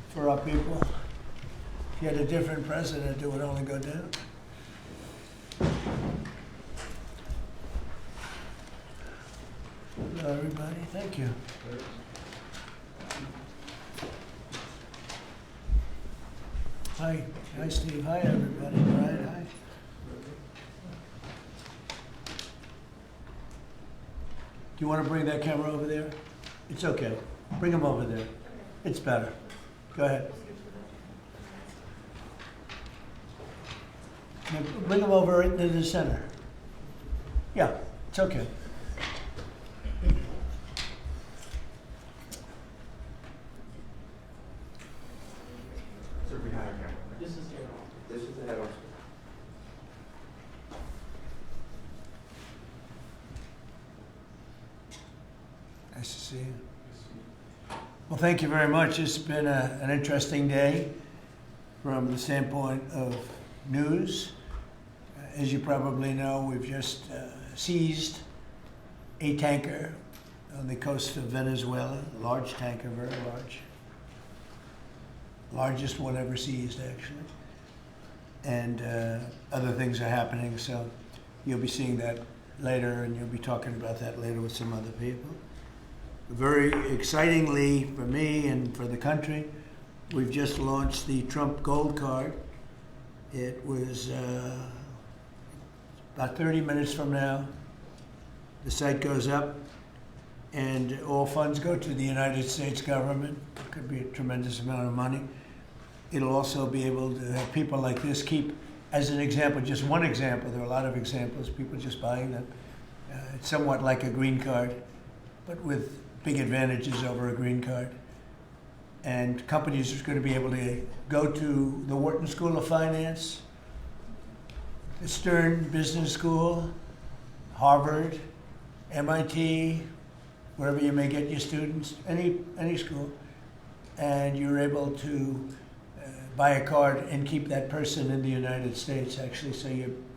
for our people. If you had a different president, it would only go down. Hello, everybody. Thank you. Hi. Hi, Steve. Hi, everybody. Brian, hi. Do you want to bring that camera over there? It's okay. Bring them over there. It's better. Go ahead. Now, bring them over into the center. Yeah, it's okay. This is the head office. Nice to see you. Well, thank you very much. It's been an interesting day from the standpoint of news. As you probably know, we've just seized a tanker on the coast of Venezuela, a large tanker, very large. Largest one ever seized, actually. And other things are happening, so you'll be seeing that later, and you'll be talking about that later with some other people. Very excitingly for me and for the country, we've just launched the Trump Gold Card. It was about 30 minutes from now. The site goes up, and all funds go to the United States government. It could be a tremendous amount of money. It'll also be able to have people like this keep, as an example, just one example, there are a lot of examples, people just buying them. It's somewhat like a green card, but with big advantages over a green card. And companies are going to be able to go to the Wharton School of Finance, the Stern Business School, Harvard, MIT, wherever you may get your students, any school, and you're able to buy a card and keep that person in the United States, actually, so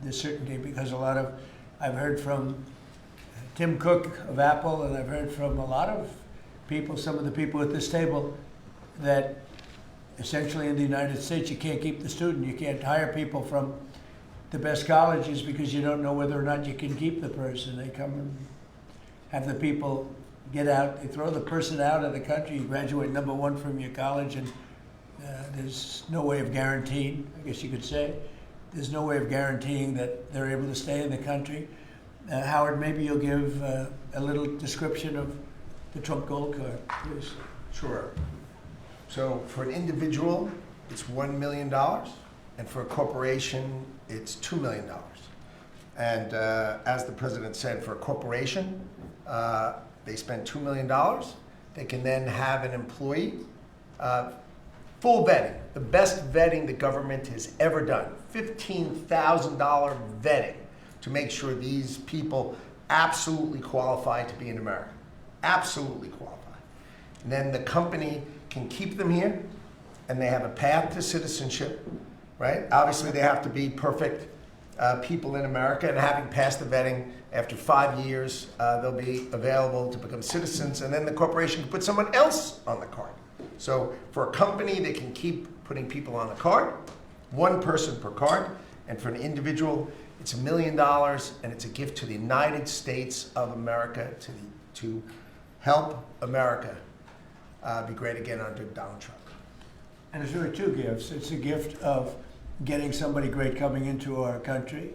there's certainty, because I've heard from Tim Cook of Apple, and I've heard from a lot of people, some of the people at this table, that essentially in the United States you can't keep the student. You can't hire people from the best colleges because you don't know whether or not you can keep the person. They come and have the people get out, they throw the person out of the country, you graduate number one from your college, and there's no way of guaranteeing, I guess you could say, there's no way of guaranteeing that they're able to stay in the country. Howard, maybe you'll give a little description of the Trump Gold Card, please. Sure. So for an individual, it's $1 million, and for a corporation, it's $2 million. And as the president said, for a corporation, they spend $2 million. They can then have an employee, full vetting, the best vetting the government has ever done, $15,000 vetting to make sure these people absolutely qualify to be in America, absolutely qualify. And then the company can keep them here, and they have a path to citizenship, right? Obviously, they have to be perfect people in America, and having passed the vetting, after 5 years, they'll be available to become citizens, and then the corporation can put someone else on the card. So for a company, they can keep putting people on the card, one person per card, and for an individual, it's $1 million, and it's a gift to the United States of America to help America be great again under Donald Trump. And it's really two gifts. It's a gift of getting somebody great coming into our country,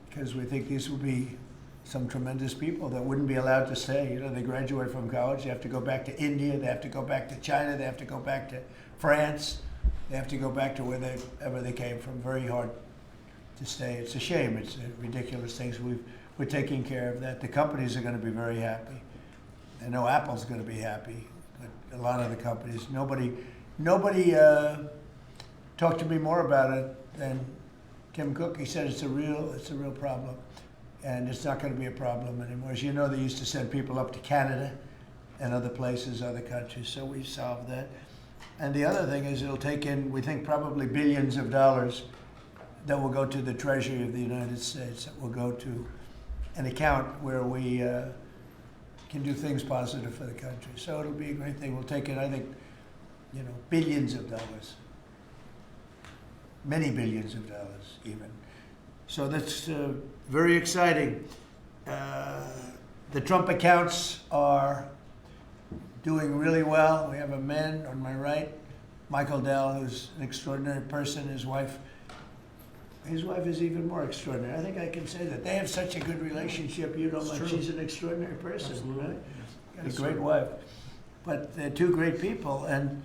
because we think these will be some tremendous people that wouldn't be allowed to stay. You know, they graduate from college, they have to go back to India, they have to go back to China, they have to go back to France, they have to go back to wherever they came from. Very hard to stay. It's a shame. It's ridiculous things. We're taking care of that. The companies are going to be very happy. I know Apple's going to be happy, but a lot of the companies, nobody talked to me more about it than Tim Cook. He said it's a real problem, and it's not going to be a problem anymore. As you know, they used to send people up to Canada and other places, other countries, so we solved that. And the other thing is it'll take in, we think, probably billions of dollars that will go to the Treasury of the United States, that will go to an account where we can do things positive for the country. So it'll be a great thing. We'll take in, I think, billions of dollars. Many billions of dollars, even. So that's very exciting. The Trump accounts are doing really well. We have a man on my right, Michael Dell, who's an extraordinary person. His wife is even more extraordinary. I think I can say that. They have such a good relationship. You know, like she's an extraordinary person, Absolutely. right? Got Yes, a great sir. wife. But they're two great people. And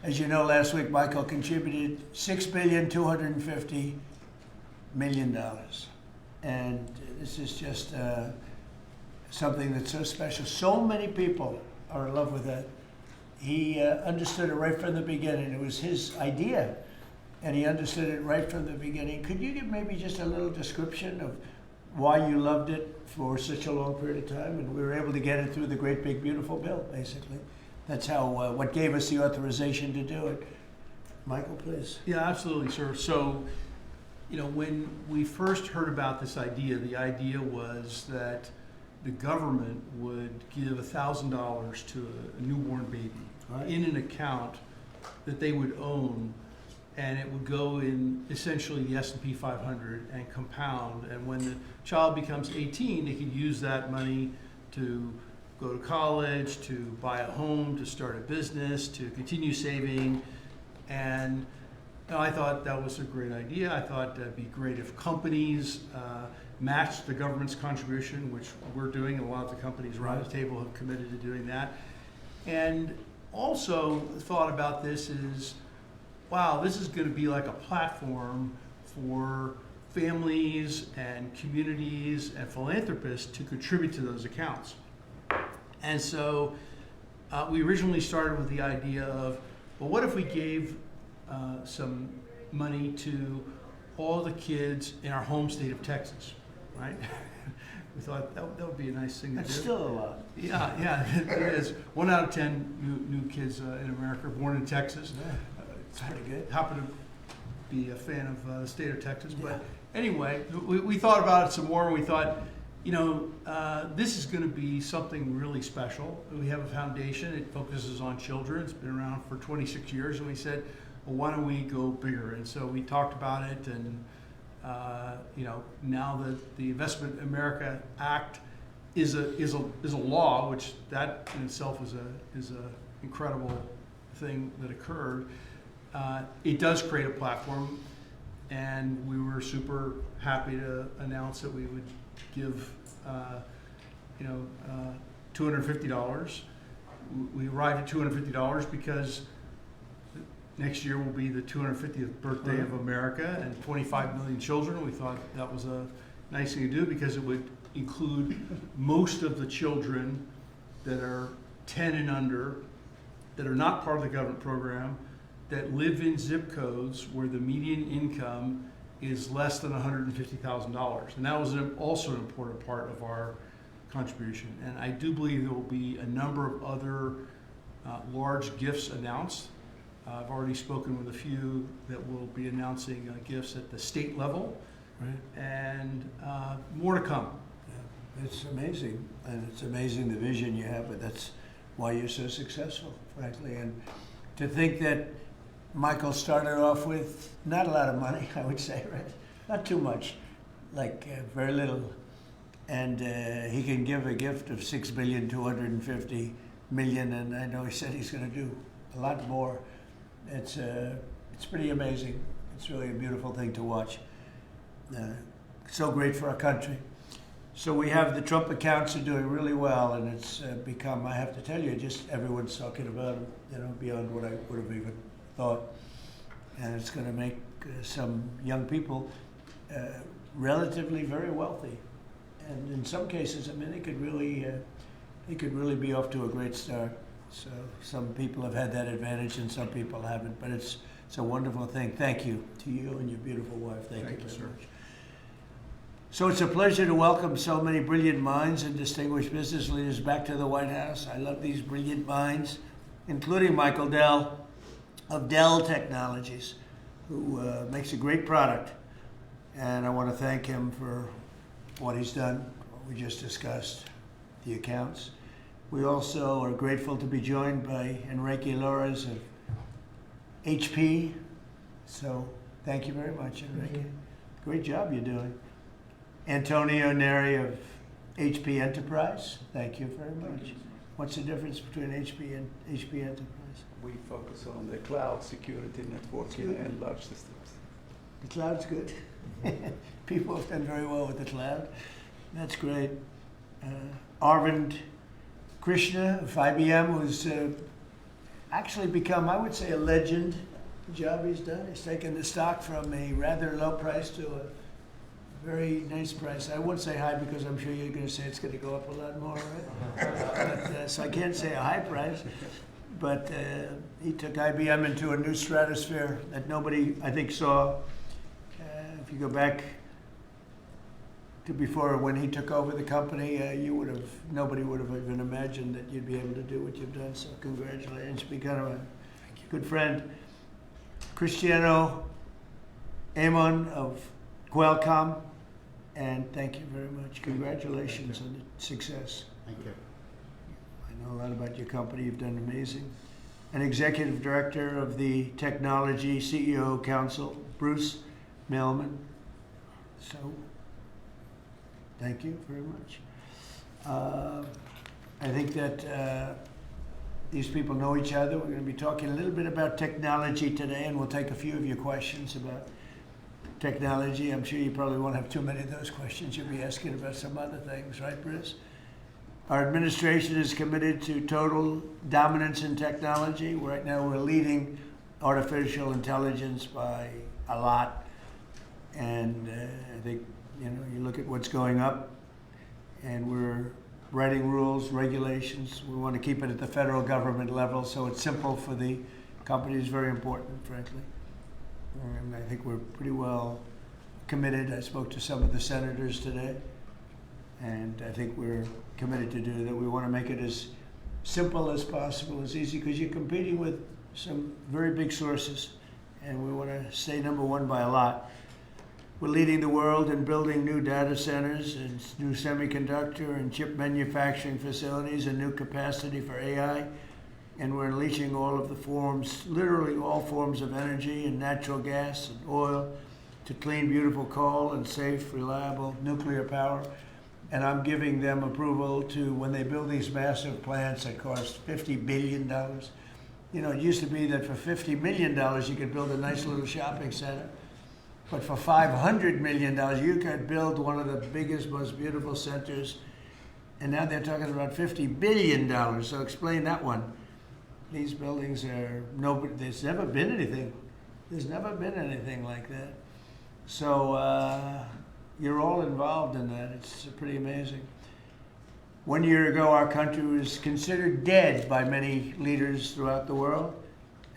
as you know, last week Michael contributed $6,250,000,000. And this is just something that's so special. So many people are in love with that. He understood it right from the beginning. It was his idea, and he understood it right from the beginning. Could you give maybe just a little description of why you loved it for such a long period of time, and we were able to get it through the great big beautiful bill, basically? That's how what gave us the authorization to do it. Michael, please. Yeah, absolutely, sir. So, when we first heard about this idea, the idea was that the government would give $1,000 to a newborn baby Right. in an account that they would own, and it would go in essentially the S&P 500 and compound. And when the child becomes 18, they could use that money to go to college, to buy a home, to start a business, to continue saving. And I thought that was a great idea. I thought that'd be great if companies matched the government's contribution, which we're doing, and a lot of the companies Roundtable have committed to doing that. And also thought about this is, wow, this is going to be like a platform for families and communities and philanthropists to contribute to those accounts. And so we originally started with the idea of, well, what if we gave some money to all the kids in our home state of Texas, right? We thought that would be a nice thing to do. That's still a lot. Yeah, it is. 1 out of 10 new kids in America are born in Texas. It's pretty good. Happen to be a fan of the state of Texas, but Yeah. anyway, we thought about it some more, and we thought, this is going to be something really special. We have a foundation. It focuses on children. It's been around for 26 years, and we said, well, why don't we go bigger? And so we talked about it, and now that the Investment America Act is a law, which that in itself is a incredible thing that occurred. It does create a platform, and we were super happy to announce that we would give $250. We arrived at $250 because next year will be the 250th birthday of America and 25 million children. We thought that was a nice thing to do because it would include most of the children that are 10 and under, that are not part of the government program, that live in zip codes where the median income is less than $150,000. And that was also an important part of our contribution. And I do believe there will be a number of other large gifts announced. I've already spoken with a few that will be announcing gifts at the state level, Right. and more to come. Yeah. It's amazing, and it's amazing the vision you have, but that's why you're so successful, frankly. And to think that Michael started off with not a lot of money, I would say, right? Not too much, very little. And he can give a gift of $6,250,000,000, and I know he said he's going to do a lot more. It's pretty amazing. It's really a beautiful thing to watch. So great for our country. So we have the Trump accounts are doing really well, and it's become, I have to tell you, just everyone's talking about them, beyond what I would have even thought. And it's going to make some young people relatively very wealthy. And in some cases, they could really be off to a great start. So some people have had that advantage and some people haven't, but it's a wonderful thing. Thank you to you and your beautiful wife. Thank you very much. So it's a pleasure to welcome so many brilliant minds and distinguished business leaders back to the White House. I love these brilliant minds, including Michael Dell of Dell Technologies, who makes a great product. And I want to thank him for what he's done, what we just discussed, the accounts. We also are grateful to be joined by Enrique Lores of HP. So thank you very much, Enrique. Great job you're doing. Antonio Neri of HP Enterprise. Thank you very much. What's the difference between HP and HP Enterprise? We focus on the cloud security, networking, and large systems. The cloud's good. People have done very well with the cloud. That's great. Arvind Krishna of IBM, who's actually become, I would say, a legend. The job he's done. He's taken the stock from a rather low price to a very nice price. I won't say high because I'm sure you're going to say it's going to go up a lot more, right? But, so I can't say a high price. But he took IBM into a new stratosphere that nobody, I think, saw. If you go back to before when he took over the company, nobody would have even imagined that you'd be able to do what you've done. So congratulations, become a good friend. Cristiano Amon of Qualcomm, and thank you very much. Congratulations on the success. Thank you. I know a lot about your company. You've done amazing. And Executive Director of the Technology CEO Council, Bruce Mailman. So, thank you very much. I think that these people know each other. We're going to be talking a little bit about technology today, and we'll take a few of your questions about technology. I'm sure you probably won't have too many of those questions. You'll be asking about some other things, right, Bruce? Our administration is committed to total dominance in technology. Right now, we're leading artificial intelligence by a lot. And I think, you look at what's going up, and we're writing rules, regulations. We want to keep it at the federal government level so it's simple for the companies, very important, frankly. And I think we're pretty well committed. I spoke to some of the senators today, and I think we're committed to do that. We want to make it as simple as possible, as easy, because you're competing with some very big sources, and we want to stay number one by a lot. We're leading the world in building new data centers and new semiconductor and chip manufacturing facilities and new capacity for AI. And we're unleashing all of the forms, literally all forms of energy and natural gas and oil to clean, beautiful coal and safe, reliable nuclear power. And I'm giving them approval to, when they build these massive plants that cost $50 billion. It used to be that for $50 million you could build a nice little shopping center. But for $500 million, you could build one of the biggest, most beautiful centers. And now they're talking about $50 billion. So explain that one. These buildings are there's never been anything. There's never been anything like that. So you're all involved in that. It's pretty amazing. 1 year ago, our country was considered dead by many leaders throughout the world.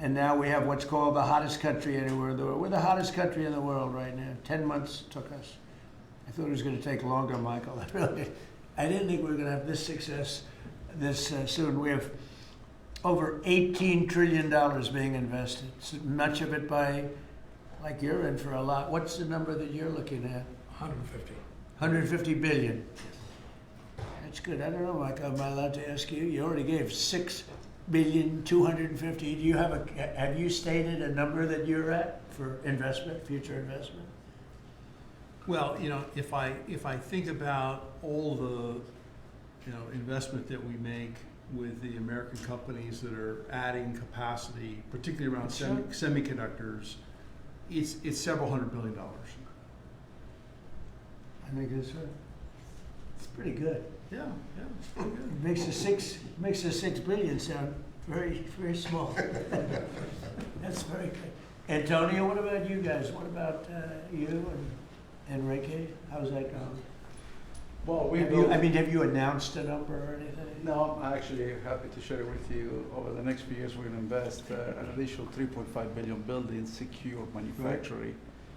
And now we have what's called the hottest country anywhere in the world. We're the hottest country in the world right now. 10 months took us. I thought it was going to take longer, Michael. I didn't think we were going to have this success this soon. We have over $18 trillion being invested. So much of it by, like you're in for a lot. What's the number that you're looking at? 150. 150 billion. That's good. I don't know, Michael. Am I allowed to ask you? You already gave 6,250,000,000. Do you have you stated a number that you're at for investment, future investment? Well, if I think about all the, investment that we make with the American companies that are adding capacity, particularly around semiconductors, it's several $100 billion. I think it's pretty good. Yeah, it's pretty good. It makes the 6 billion sound very, very small. That's very good. Antonio, what about you guys? What about you and Enrique? How's that going? Well, have you announced a number or anything? No, I'm actually happy to share with you. Over the next few years, we're going to invest an additional $3.5 billion building secure manufacturing. Right.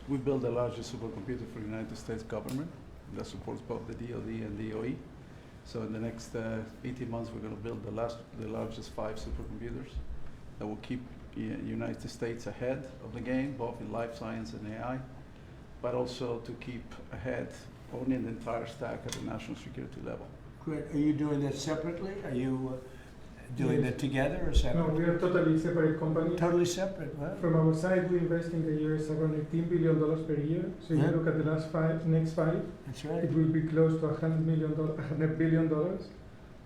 We built the largest supercomputer for the United States government that supports both the DoD and DOE. So in the next 18 months, we're going to build the largest 5 supercomputers that will keep the United States ahead of the game, both in life science and AI, but also to keep ahead owning the entire stack at the national security level. Great. Are you doing that separately? Are you doing Yes. it together or No, separate? we are totally separate companies. Totally separate, wow. From our side, we invest in the US around $18 billion per year. So if Yeah. you look at the next five, That's right. it will be close to $100 billion.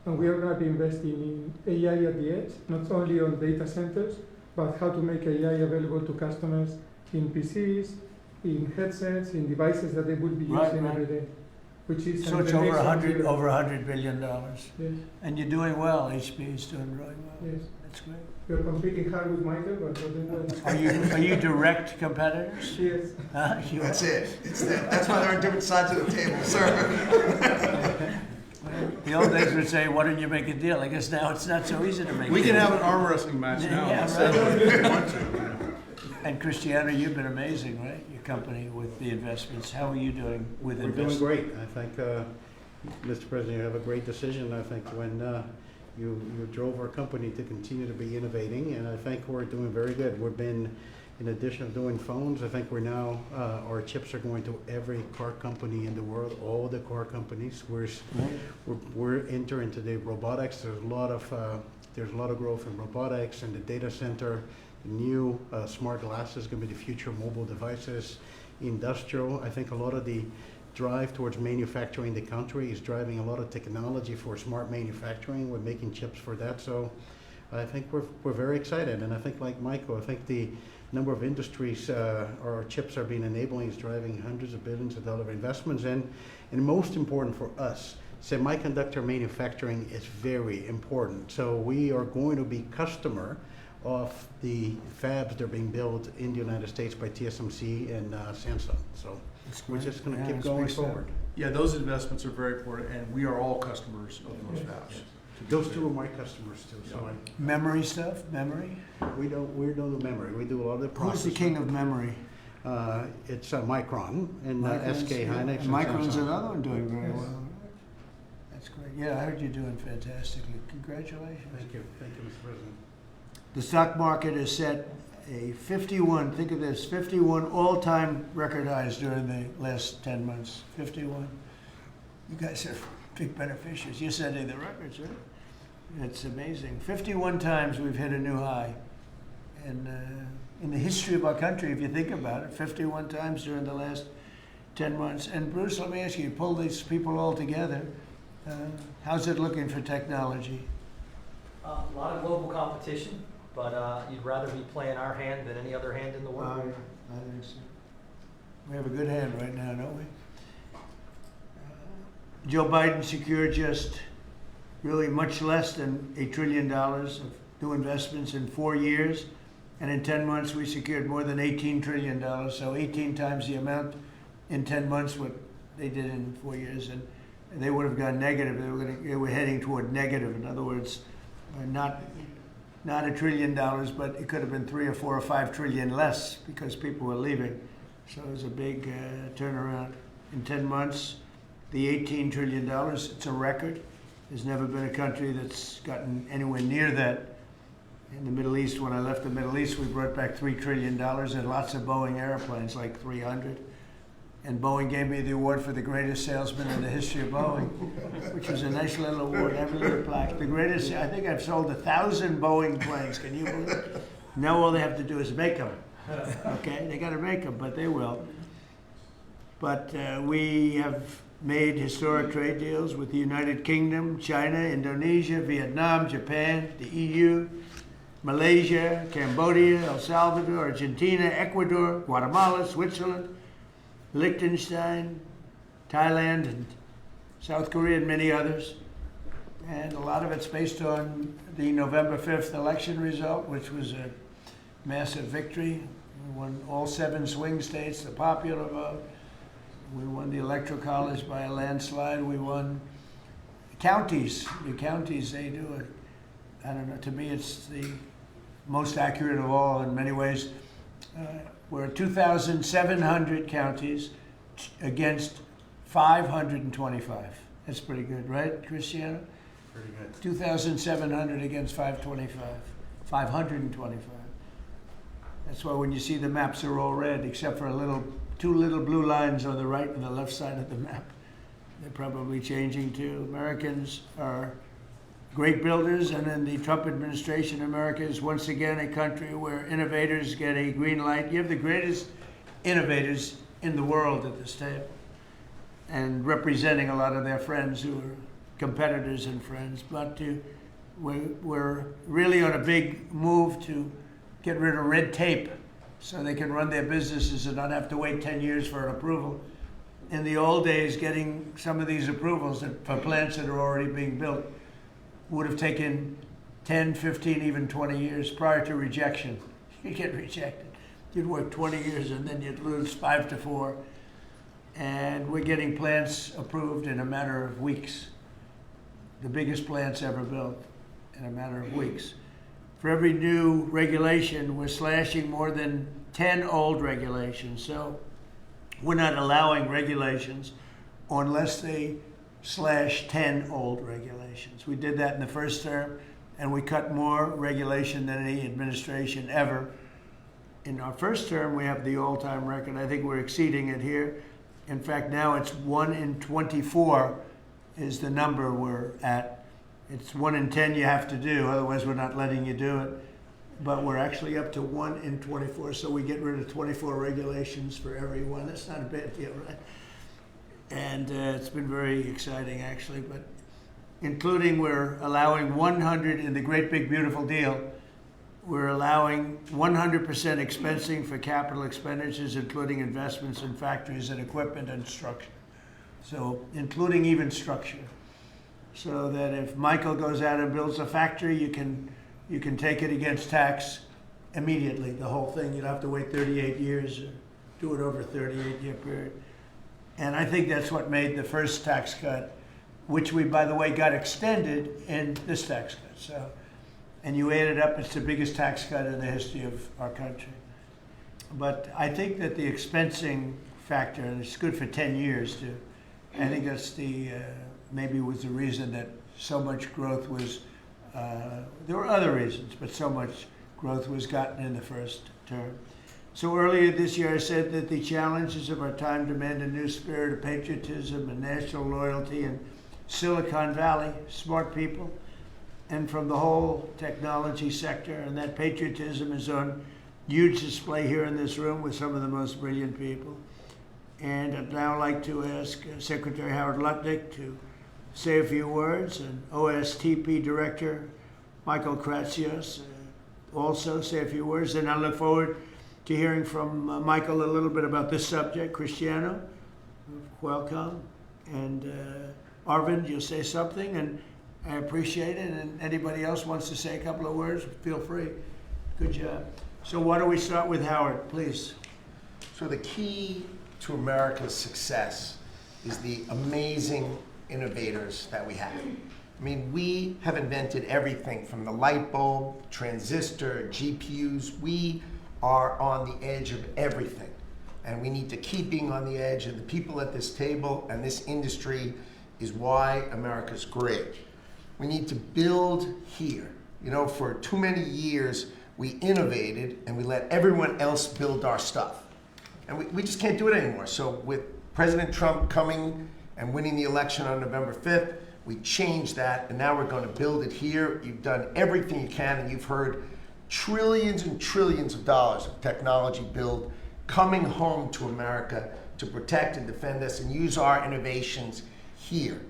And we are going to be investing in AI at the edge, not only on data centers, but how to make AI available to customers in PCs, in headsets, in devices that they would be Right, using right. every day. Which is So it's the over next $100 frontier. over $100 billion. Yes, And you're doing well, HP is doing really well. yes. That's great. We are competing hard with Michael, but we're doing well. Are you direct competitors? Yes. Huh? You That's are? it. It's that. That's why they're on different sides of the table, sir. The old days would say, why don't you make a deal? I guess now it's not so easy to make We can deals. have an arm wrestling match now. Yeah, instead of if we want to. And Cristiano, you've been amazing, right? Your company with the investments. How are you doing with We're doing investments? great. I think, Mr. President, you have a great decision. I think when you drove our company to continue to be innovating, and I think we're doing very good. We've been, in addition of doing phones, I think we're now, our chips are going to every car company in the world, all the car companies. We're entering into the robotics. There's a lot of growth in robotics and the data center. The new smart glasses going to be the future of mobile devices. Industrial, I think a lot of the drive towards manufacturing the country is driving a lot of technology for smart manufacturing. We're making chips for that. So I think we're very excited. And I think, like Michael, I think the number of industries our chips are being enabling is driving hundreds of billions of dollar investments. And most important for us, semiconductor manufacturing is very important. So we are going to be customer of the fabs that are being built in the United States by TSMC and Samsung. So we're just going to Yeah, keep it's going big stuff. forward. Yeah, those investments are very important, and we are all customers of those fabs. Those two are my customers too. So Memory stuff, memory? we don't do memory. We do a lot of the Who's processing. the king of memory? It's Micron and Micron's- SK yeah. Hynix. And Micron's Samsung. another one doing very Yes. well. That's great. Yeah, I heard you're doing fantastically. Congratulations. Thank you, Mr. President. The stock market has set a 51, think of this, 51 all-time record highs during the last 10 months. 51. You guys are big beneficiaries. You're setting the records, right? It's amazing. 51 times we've hit a new high. And in the history of our country, if you think about it, 51 times during the last 10 months. And Bruce, let me ask you pull these people all together. How's it looking for technology? A lot of global competition, but you'd rather be playing our hand than any other hand in the world. I think so. We have a good hand right now, don't we? Joe Biden secured just really much less than $1 trillion of new investments in 4 years. And in 10 months, we secured more than $18 trillion. So 18 times the amount in 10 months what they did in 4 years. And they would have gone negative. They were heading toward negative. In other words, not $1 trillion, but it could have been 3 or 4 or 5 trillion less because people were leaving. So it was a big turnaround. In 10 months, the $18 trillion, it's a record. There's never been a country that's gotten anywhere near that. In the Middle East, when I left the Middle East, we brought back $3 trillion and lots of Boeing airplanes, like 300. And Boeing gave me the award for the greatest salesman in the history of Boeing, which was a nice little award, every little plaque. The greatest, I think I've sold 1,000 Boeing planes, can you believe it? Now all they have to do is make them, okay? They gotta make them, but they will. But we have made historic trade deals with the United Kingdom, China, Indonesia, Vietnam, Japan, the EU, Malaysia, Cambodia, El Salvador, Argentina, Ecuador, Guatemala, Switzerland, Liechtenstein, Thailand, and South Korea, and many others. And a lot of it's based on the November 5th election result, which was a massive victory. We won all 7 swing states, the popular vote. We won the Electoral College by a landslide. We won counties. The counties, they do it. I don't know, to me it's the most accurate of all in many ways. We're 2,700 counties against 525. That's pretty good, right, Cristiano? Pretty good. 2,700 against 525. 525. That's why when you see the maps are all red, except for two little blue lines on the right and the left side of the map. They're probably changing too. Americans are great builders, and in the Trump administration, America is once again a country where innovators get a green light. You have the greatest innovators in the world at this table, and representing a lot of their friends who are competitors and friends. But we're really on a big move to get rid of red tape so they can run their businesses and not have to wait 10 years for an approval. In the old days, getting some of these approvals for plants that are already being built would have taken 10, 15, even 20 years prior to rejection. You'd get rejected. You'd work 20 years and then you'd lose 5 to 4. And we're getting plants approved in a matter of weeks. The biggest plants ever built in a matter of weeks. For every new regulation, we're slashing more than 10 old regulations. So we're not allowing regulations unless they slash 10 old regulations. We did that in the first term, and we cut more regulation than any administration ever. In our first term, we have the all-time record. I think we're exceeding it here. In fact, now it's 1 in 24 is the number we're at. It's 1 in 10 you have to do, otherwise we're not letting you do it. But we're actually up to 1 in 24, so we get rid of 24 regulations for everyone. That's not a bad deal, right? And it's been very exciting, actually. But including, we're allowing 100 in the great big beautiful deal. We're allowing 100% expensing for capital expenditures, including investments in factories and equipment and structure. So including even structure. So that if Michael goes out and builds a factory, you can take it against tax immediately, the whole thing. You don't have to wait 38 years or do it over a 38-year period. And I think that's what made the first tax cut, which we, by the way, got extended in this tax cut. So, and you add it up, it's the biggest tax cut in the history of our country. But I think that the expensing factor, and it's good for 10 years too, I think that's the, maybe was the reason that so much growth was, there were other reasons, but so much growth was gotten in the first term. So earlier this year I said that the challenges of our time demand a new spirit of patriotism and national loyalty in Silicon Valley, smart people, and from the whole technology sector, and that patriotism is on huge display here in this room with some of the most brilliant people. And I'd now like to ask Secretary Howard Lutnick to say a few words, and OSTP Director Michael Kratsios also say a few words. And I look forward to hearing from Michael a little bit about this subject. Cristiano, welcome. And Arvind, you'll say something, and I appreciate it. And anybody else wants to say a couple of words, feel free. Good job. So why don't we start with Howard, please. So the key to America's success is the amazing innovators that we have. I mean, we have invented everything from the light bulb, transistor, GPUs. We are on the edge of everything. And we need to keep being on the edge, and the people at this table and this industry is why America's great. We need to build here. You know, for too many years, we innovated and we let everyone else build our stuff. And we just can't do it anymore. So with President Trump coming and winning the election on November 5th, we changed that, and now we're going to build it here. You've done everything you can, and you've heard trillions and trillions of dollars of technology build coming home to America to protect and defend us and use our innovations here.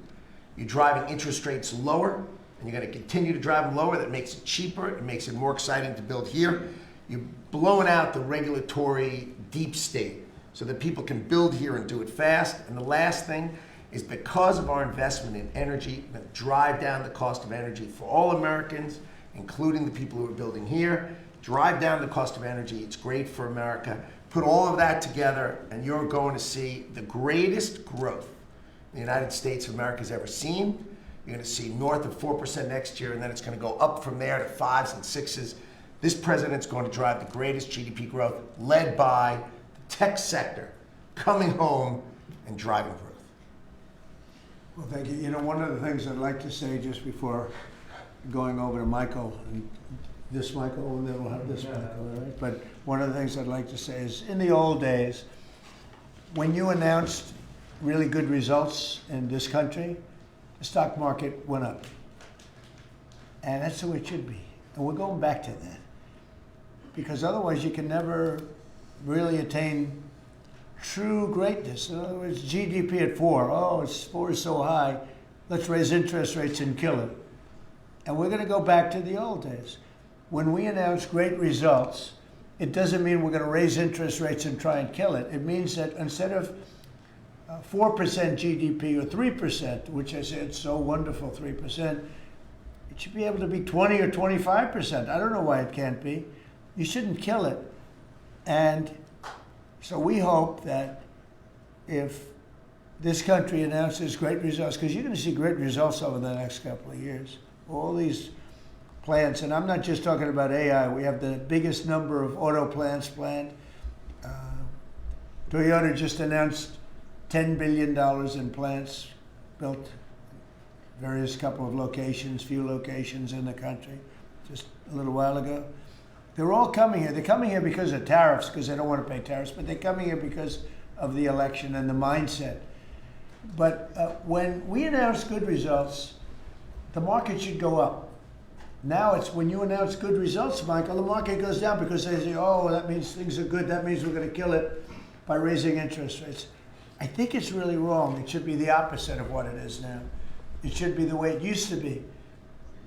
You're driving interest rates lower, and you're going to continue to drive them lower. That makes it cheaper. It makes it more exciting to build here. You're blowing out the regulatory deep state so that people can build here and do it fast. And the last thing is, because of our investment in energy, we're going to drive down the cost of energy for all Americans, including the people who are building here. Drive down the cost of energy. It's great for America. Put all of that together, and you're going to see the greatest growth the United States of America has ever seen. You're going to see north of 4% next year, and then it's going to go up from there to 5s and 6s. This president's going to drive the greatest GDP growth, led by the tech sector coming home and driving growth. Well, thank you. You know, one of the things I'd like to say just before going over to Michael, and this Michael, and then we'll have this Michael, all right? But one of the things I'd like to say is, in the old days, when you announced really good results in this country, the stock market went up. And that's the way it should be. And we're going back to that. Because otherwise you can never really attain true greatness. In other words, GDP at 4. Oh, 4 is so high. Let's raise interest rates and kill it. And we're going to go back to the old days. When we announce great results, it doesn't mean we're going to raise interest rates and try and kill it. It means that instead of 4% GDP or 3%, which I said so wonderful, 3%, it should be able to be 20 or 25%. I don't know why it can't be. You shouldn't kill it. And so we hope that if this country announces great results, because you're going to see great results over the next couple of years, all these plants, and I'm not just talking about AI, we have the biggest number of auto plants planned. Toyota just announced $10 billion in plants built various couple of locations, few locations in the country, just a little while ago. They're all coming here. They're coming here because of tariffs, because they don't want to pay tariffs, but they're coming here because of the election and the mindset. But when we announce good results, the market should go up. Now it's when you announce good results, Michael, the market goes down because they say, oh, that means things are good. That means we're going to kill it by raising interest rates. I think it's really wrong. It should be the opposite of what it is now. It should be the way it used to be.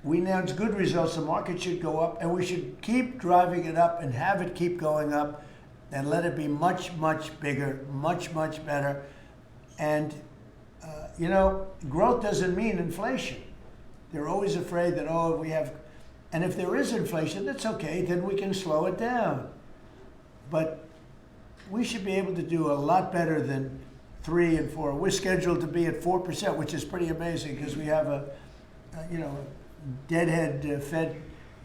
We announce good results, the market should go up, and we should keep driving it up and have it keep going up and let it be much, much bigger, much, much better. And, growth doesn't mean inflation. They're always afraid that, oh, we have, and if there is inflation, that's okay, then we can slow it down. But we should be able to do a lot better than 3 and 4. We're scheduled to be at 4%, which is pretty amazing because we have a deadhead Fed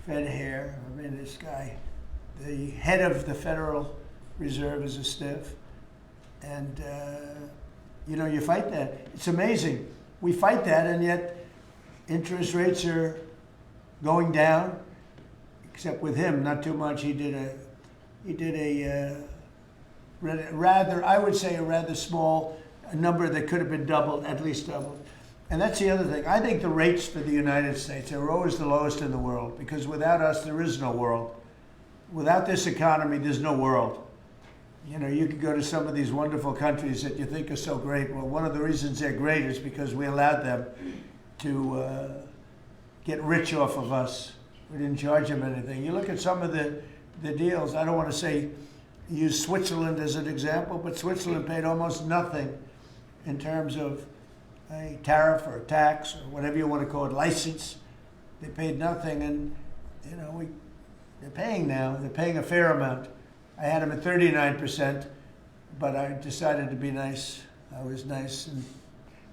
hair. I mean, this guy, the head of the Federal Reserve is a stiff. And, you fight that. It's amazing. We fight that, and yet interest rates are going down, except with him, not too much. He did a rather, I would say, a rather small number that could have been doubled, at least doubled. And that's the other thing. I think the rates for the United States are always the lowest in the world, because without us, there is no world. Without this economy, there's no world. You could go to some of these wonderful countries that you think are so great. Well, one of the reasons they're great is because we allowed them to get rich off of us. We didn't charge them anything. You look at some of the deals, I don't want to use Switzerland as an example, but Switzerland paid almost nothing in terms of a tariff or a tax or whatever you want to call it, license. They paid nothing, and they're paying now. They're paying a fair amount. I had them at 39%, but I decided to be nice. I was nice, and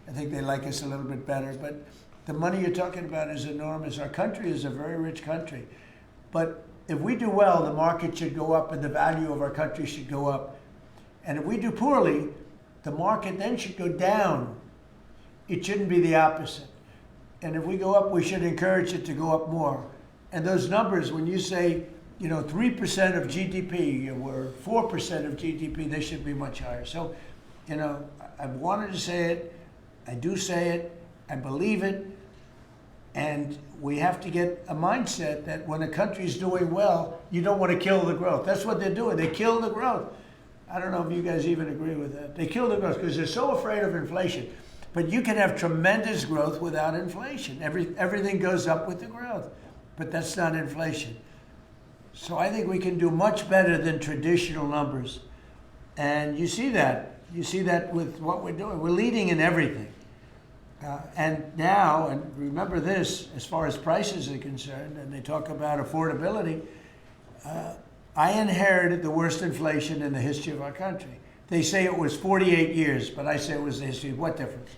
I think they like us a little bit better. But the money you're talking about is enormous. Our country is a very rich country. But if we do well, the market should go up and the value of our country should go up. And if we do poorly, the market then should go down. It shouldn't be the opposite. And if we go up, we should encourage it to go up more. And those numbers, when you say, 3% of GDP or 4% of GDP, they should be much higher. So, I've wanted to say it. I do say it. I believe it. And we have to get a mindset that when a country's doing well, you don't want to kill the growth. That's what they're doing. They kill the growth. I don't know if you guys even agree with that. They kill the growth because they're so afraid of inflation. But you can have tremendous growth without inflation. Everything goes up with the growth. But that's not inflation. So I think we can do much better than traditional numbers. And you see that. You see that with what we're doing. We're leading in everything. And now, and remember this, as far as prices are concerned, and they talk about affordability, I inherited the worst inflation in the history of our country. They say it was 48 years, but I say it was the history. What difference?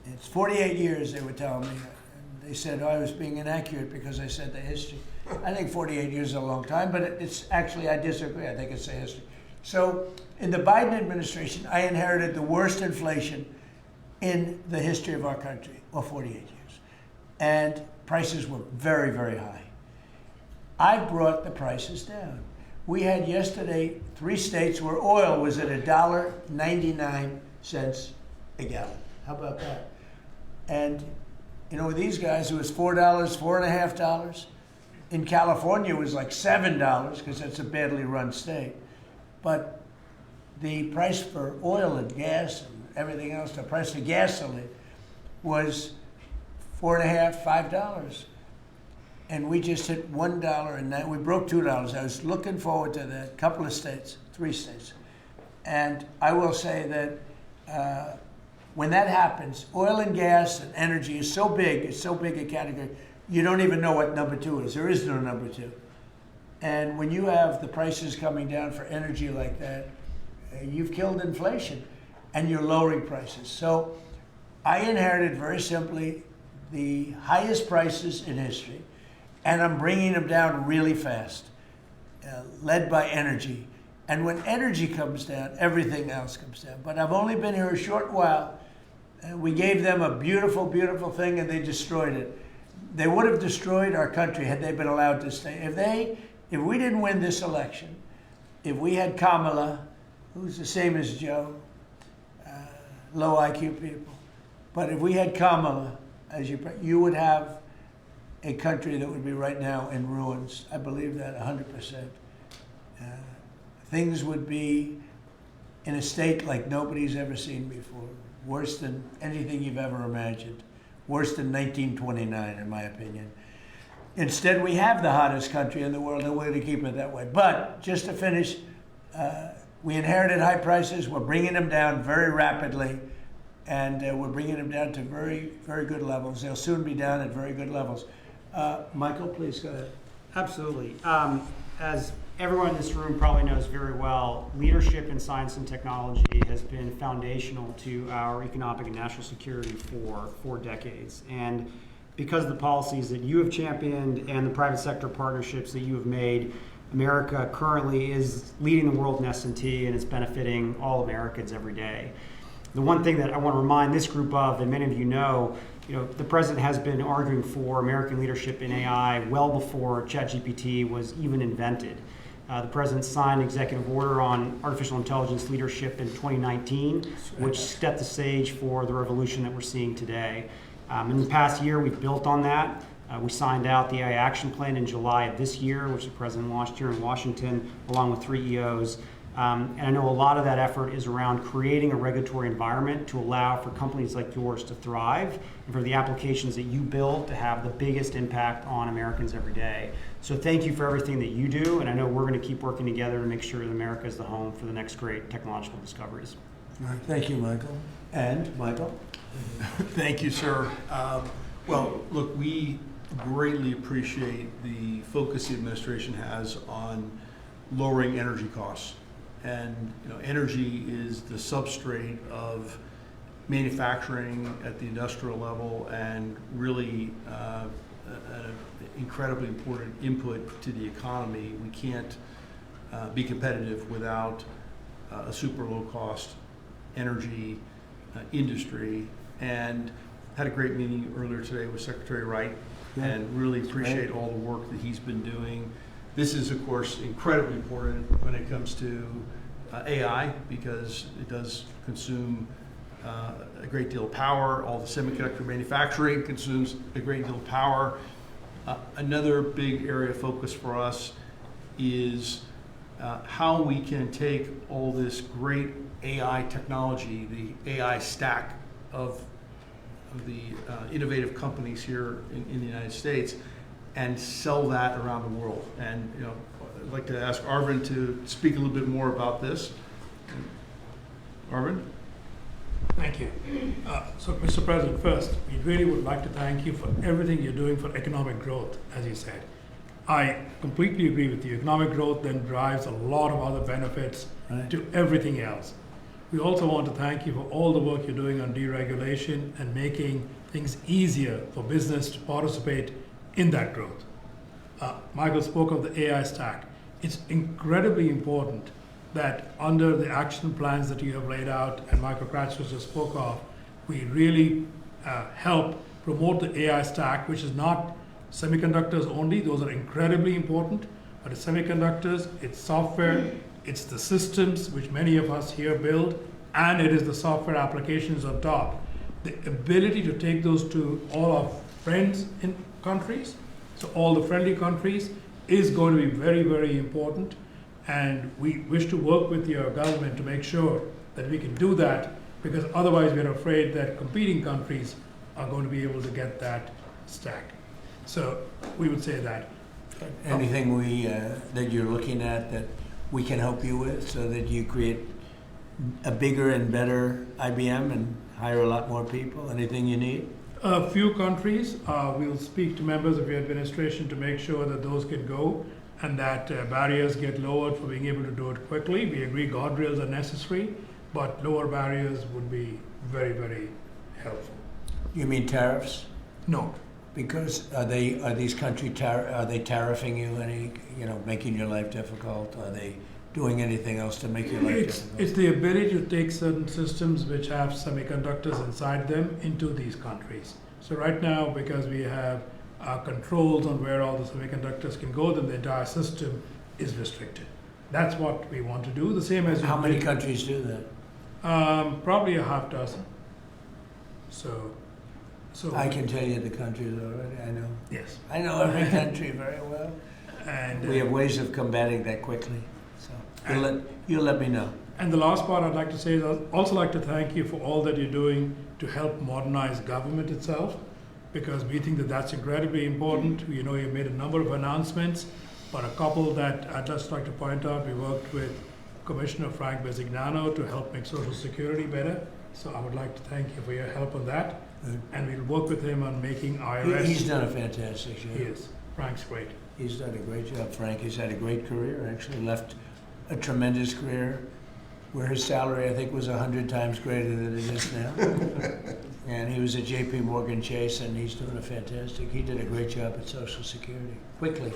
It's 48 years, they were telling me. And they said I was being inaccurate because I said the history. I think 48 years is a long time, but it's actually, I disagree. I think it's the history. So in the Biden administration, I inherited the worst inflation in the history of our country, or 48 years. And prices were very, very high. I brought the prices down. We had yesterday 3 states where oil was at $1.99 a gallon. How about that? And You know, with these guys, it was $4, $4.50. In California, it was like $7 because it's a badly run state. But the price for oil and gas and everything else, the price of gasoline was $4.50, $5. And we just hit $1 and we broke $2. I was looking forward to that. Couple of states, 3 states. And I will say that when that happens, oil and gas and energy is so big, it's so big a category, you don't even know what number 2 is. There is no number 2. And when you have the prices coming down for energy like that, you've killed inflation and you're lowering prices. So I inherited very simply the highest prices in history, and I'm bringing them down really fast, led by energy. And when energy comes down, everything else comes down. But I've only been here a short while. We gave them a beautiful, beautiful thing, and they destroyed it. They would have destroyed our country had they been allowed to stay. If we didn't win this election, if we had Kamala, who's the same as Joe, low IQ people, but if we had Kamala, you would have a country that would be right now in ruins. I believe that 100%. Things would be in a state like nobody's ever seen before, worse than anything you've ever imagined, worse than 1929, in my opinion. Instead, we have the hottest country in the world, and we're going to keep it that way. But just to finish, we inherited high prices. We're bringing them down very rapidly, and we're bringing them down to very, very good levels. They'll soon be down at very good levels. Michael, please go ahead. Absolutely. As everyone in this room probably knows very well, leadership in science and technology has been foundational to our economic and national security for 4 decades. And because of the policies that you have championed and the private sector partnerships that you have made, America currently is leading the world in S&T, and it's benefiting all Americans every day. The one thing that I want to remind this group of, and many of you know, the president has been arguing for American leadership in AI well before ChatGPT was even invented. The president signed an executive order on artificial intelligence leadership in 2019, which set the stage for the revolution that we're seeing today. In the past year, we've built on that. We signed out the AI Action Plan in July of this year, which the president launched here in Washington, along with 3 EOs. And I know a lot of that effort is around creating a regulatory environment to allow for companies like yours to thrive and for the applications that you build to have the biggest impact on Americans every day. So thank you for everything that you do, and I know we're going to keep working together to make sure that America is the home for the next great technological discoveries. All right, thank you, Michael. And Michael? Thank you, sir. Well, look, we greatly appreciate the focus the administration has on lowering energy costs. And energy is the substrate of manufacturing at the industrial level, and really an incredibly important input to the economy. We can't be competitive without a super low cost energy industry. And had a great meeting earlier today with Secretary Wright, and really appreciate all the work that he's been doing. This is, of course, incredibly important when it comes to AI, because it does consume a great deal of power. All the semiconductor manufacturing consumes a great deal of power. Another big area of focus for us is how we can take all this great AI technology, the AI stack of the innovative companies here in the United States, and sell that around the world. And I'd like to ask Arvind to speak a little bit more about this. Arvind? Thank you. So, Mr. President, first, we really would like to thank you for everything you're doing for economic growth, as you said. I completely agree with you. Economic growth then drives a lot of other benefits to everything else. We also want to thank you for all the work you're doing on deregulation and making things easier for business to participate in that growth. Michael spoke of the AI stack. It's incredibly important that under the action plans that you have laid out and Michael Kratzer just spoke of, we really help promote the AI stack, which is not semiconductors only. Those are incredibly important, but it's semiconductors, it's software, it's the systems which many of us here build, and it is the software applications on top. the ability to take those to all our friends in countries, so all the friendly countries, is going to be very, very important. And we wish to work with your government to make sure that we can do that, because otherwise we're afraid that competing countries are going to be able to get that stack. So we would say that. Anything that you're looking at that we can help you with so that you create a bigger and better IBM and hire a lot more people? Anything you need? A few countries, we'll speak to members of your administration to make sure that those can go and that barriers get lowered for being able to do it quickly. We agree guardrails are necessary, but lower barriers would be very, very helpful. You mean tariffs? No. Because are these countries are they tariffing you any, making your life difficult? Are they doing anything else to make your life difficult? It's the ability to take certain systems which have semiconductors inside them into these countries. So right now, because we have controls on where all the semiconductors can go, then the entire system is restricted. That's what we want to do. The same as how many countries do that? Probably a half dozen. So I can tell you the countries already. I know. Yes. I know every country very well. And we have ways of combating that quickly. So you'll let me know. And the last part I'd like to say is I'd also like to thank you for all that you're doing to help modernize government itself, because we think that that's incredibly important. You made a number of announcements, but a couple that I'd just like to point out. We worked with Commissioner Frank Bisignano to help make Social Security better. So I would like to thank you for your help on that. And we'll work with him on making IRS. He's done a fantastic job. He is. Frank's great. He's done a great job, Frank. He's had a great career, actually left a tremendous career where his salary, I think, was 100 times greater than it is now. And he was at JP Morgan Chase, and he's doing a fantastic. He did a great job at Social Security, quickly.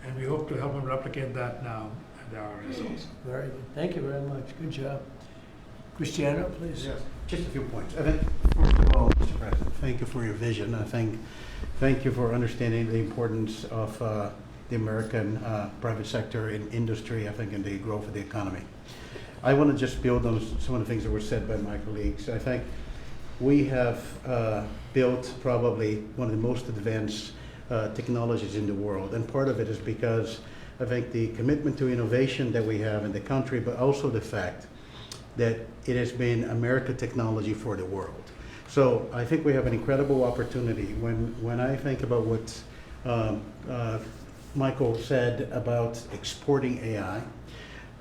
And we hope to help him replicate that now at the IRS also. Very good. Thank you very much. Good job. Cristiano, please. Yes. Just a few points. I think, first of all, Mr. President, thank you for your vision. Thank you for understanding the importance of the American private sector in industry, I think, and the growth of the economy. I want to just build on some of the things that were said by my colleagues. I think we have built probably one of the most advanced technologies in the world, and part of it is because I think the commitment to innovation that we have in the country, but also the fact that it has been American technology for the world. So I think we have an incredible opportunity. When I think about what Michael said about exporting AI,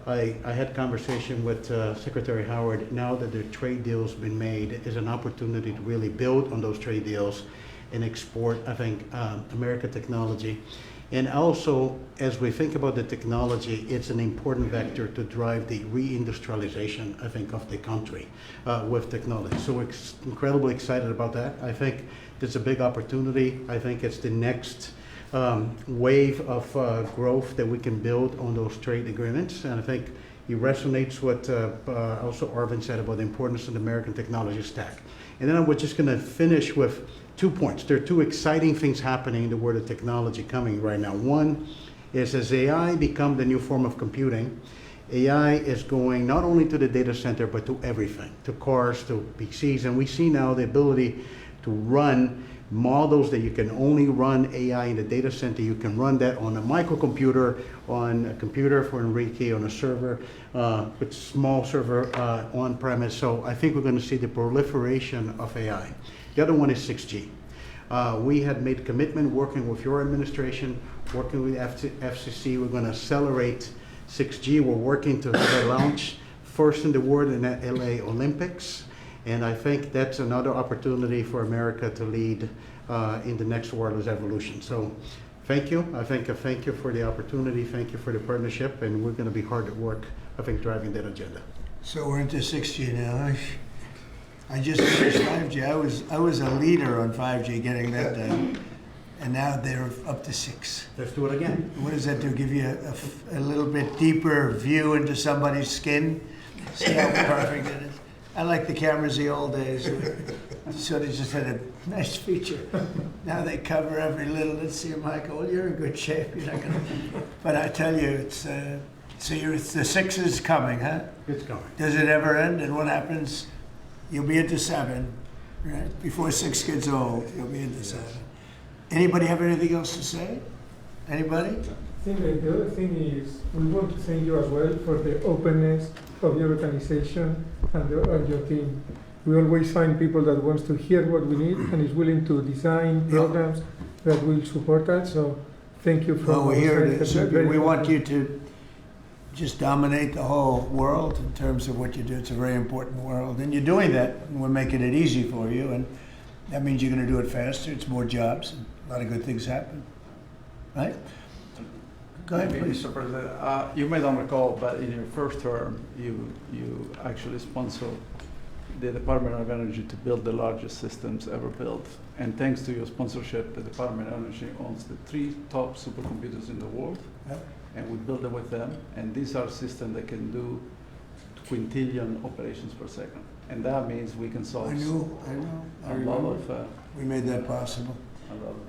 I had a conversation with Secretary Howard. Now that the trade deal's been made, is an opportunity to really build on those trade deals and export, I think, American technology. And also, as we think about the technology, it's an important vector to drive the reindustrialization, I think, of the country with technology. So we're incredibly excited about that. I think it's a big opportunity. I think it's the next wave of growth that we can build on those trade agreements. And I think it resonates what also Arvind said about the importance of the American technology stack. And then we're just going to finish with 2 points. There are 2 exciting things happening in the world of technology coming right now. One is, as AI become the new form of computing, AI is going not only to the data center, but to everything, to cars, to PCs. And we see now the ability to run models that you can only run AI in the data center. You can run that on a microcomputer, on a computer for Enrique, on a server, with small server on premise. So I think we're going to see the proliferation of AI. The other one is 6G. We had made a commitment working with your administration, working with FCC. We're going to accelerate 6G. We're working to have a launch first in the world in the LA Olympics. And I think that's another opportunity for America to lead in the next wireless evolution. So thank you. Thank you for the opportunity. Thank you for the partnership. And we're going to be hard at work, I think, driving that agenda. So we're into 6G now. I just finished 5G. I was a leader on 5G, getting that done. And now they're up to 6. Let's do it again. What does that do? Give you a little bit deeper view into somebody's skin? See how perfect it is? I like the cameras the old days. So they just had a nice feature. Now they cover every little. Let's see, Michael. Well, you're in good shape. You're not gonna. But I tell you, it's the 6 is coming, huh? It's coming. Does it ever end? And what happens? You'll be into 7. Right? Before 6 gets old, you'll be into 7. Anybody have anything else to say? Anybody? I think that the other thing is we want to thank you as well for the openness of your organization and of your team. We always find people that wants to hear what we need and is willing to design programs that will support us. So thank you for. Well, we're here to That's serve you. very We want you important. to just dominate the whole world in terms of what you do. It's a very important world. And you're doing that, and we're making it easy for you. And that means you're going to do it faster. It's more jobs, and a lot of good things happen. Right? Go ahead, please. Mr. President, you may not recall, but in your first term, you actually sponsored the Department of Energy to build the largest systems ever built. And thanks to your sponsorship, the Department of Energy owns the 3 top supercomputers in the world. Yep. And we build them with them. And these are systems that can do quintillion operations per second. And that means we can solve I know. I a lot remember. of We made that possible.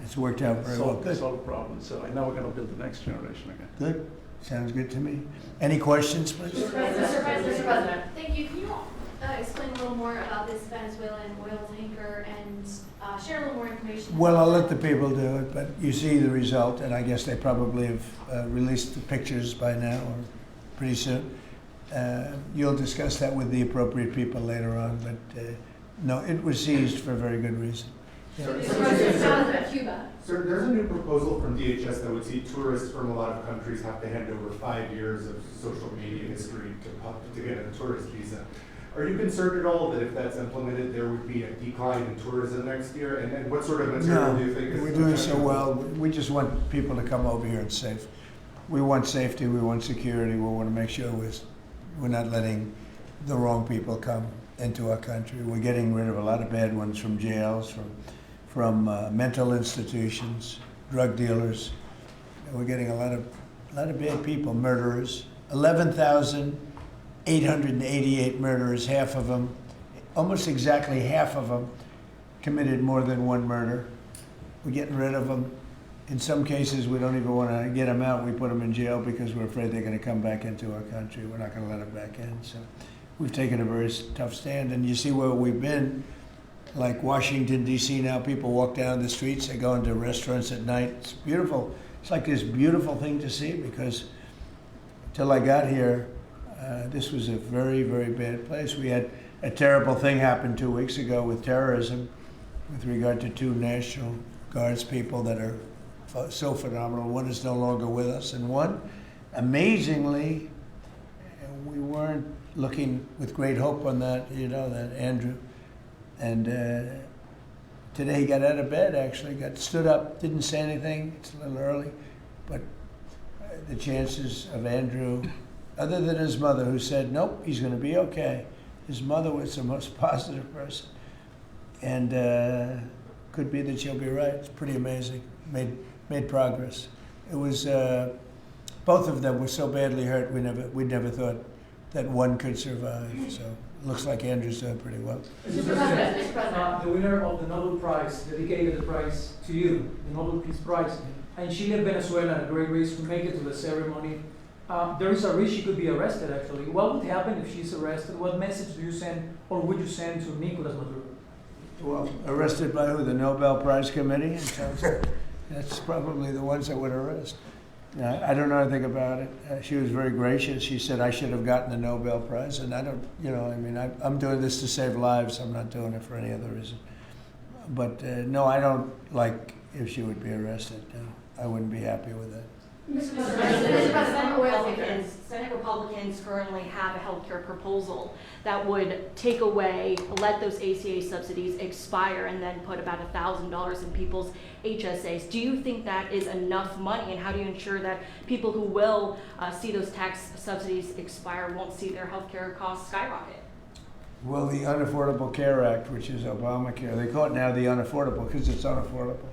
It's worked out very well. Good. solve problems. So now we're going to build the next generation again. Good. Sounds good to me. Any questions, please? Mr. President, thank you. Can you explain a little more about this Venezuelan oil tanker and share a little more information? Well, I'll let the people do it, but you see the result, and I guess they probably have released the pictures by now or pretty soon. You'll discuss that with the appropriate people later on, but no, it was seized for a very good reason. Yeah. Mr. President, it's found at Cuba. Sir, there's a new proposal from DHS that would see tourists from a lot of countries have to hand over 5 years of social media history to get a tourist visa. Are you concerned at all that if that's implemented, there would be a decline in tourism next year? And what sort of material do you think is... We're doing so well. We just want people to come over here and safe. We want safety, we want security, we want to make sure we're not letting the wrong people come into our country. We're getting rid of a lot of bad ones from jails, from mental institutions, drug dealers. We're getting a lot of bad people, murderers. 11,888 murderers, half of them, almost exactly half of them, committed more than one murder. We're getting rid of them. In some cases, we don't even want to get them out. We put them in jail because we're afraid they're going to come back into our country. We're not going to let them back in. So we've taken a very tough stand. And you see where we've been. Like Washington, D.C. now, people walk down the streets, they go into restaurants at night. It's beautiful. It's like this beautiful thing to see because till I got here, this was a very, very bad place. We had a terrible thing happen 2 weeks ago with terrorism with regard to 2 National Guards people that are so phenomenal. One is no longer with us, and one, amazingly, we weren't looking with great hope on that, that Andrew. And today he got out of bed, actually, stood up, didn't say anything. It's a little early, but the chances of Andrew, other than his mother who said, nope, he's going to be okay. His mother was the most positive person. And could be that she'll be right. It's pretty amazing. Made progress. It was, both of them were so badly hurt, we never thought that one could survive. So it looks like Andrew's doing pretty well. Mr. President, The winner of the Nobel Prize dedicated the prize to you, the Nobel Peace Prize, and she left Venezuela at a great risk to make it to the ceremony. There is a risk she could be arrested, actually. What would happen if she's arrested? What message do you send, or would you send to Nicolas Maduro? Well, arrested by who? The Nobel Prize Committee? That's probably the ones that would arrest. I don't know anything about it. She was very gracious. She said I should have gotten the Nobel Prize, and I don't, I'm doing this to save lives. I'm not doing it for any other reason. But no, I don't like if she would be arrested. No, I wouldn't be happy with that. Mr. President, Senate Republicans currently have a healthcare proposal that would take away, let those ACA subsidies expire and then put about $1,000 in people's HSAs. Do you think that is enough money, and how do you ensure that people who will see those tax subsidies expire won't see their healthcare costs skyrocket? Well, the Unaffordable Care Act, which is Obamacare, they call it now the unaffordable because it's unaffordable.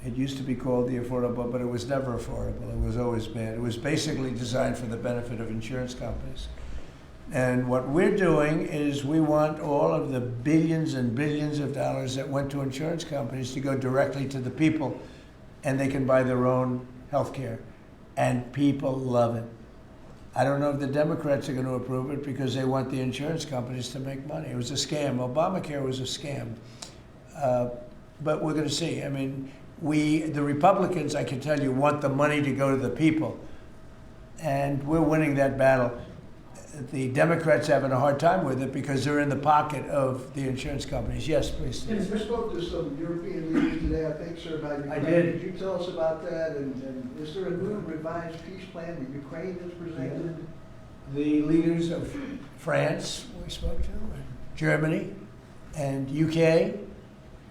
It used to be called the affordable, but it was never affordable. It was always bad. It was basically designed for the benefit of insurance companies. And what we're doing is we want all of the billions and billions of dollars that went to insurance companies to go directly to the people, and they can buy their own health care. And people love it. I don't know if the Democrats are going to approve it because they want the insurance companies to make money. It was a scam. Obamacare was a scam. But we're going to see. I mean, the Republicans, I can tell you, want the money to go to the people. And we're winning that battle. The Democrats are having a hard time with it because they're in the pocket of the insurance companies. Yes, please. Yes, you spoke to some European leaders today, I think, sir, about Ukraine. I did. Could you tell us about that? And is there a new revised peace plan that Ukraine has presented? The leaders of France, we spoke to, and Germany, and UK,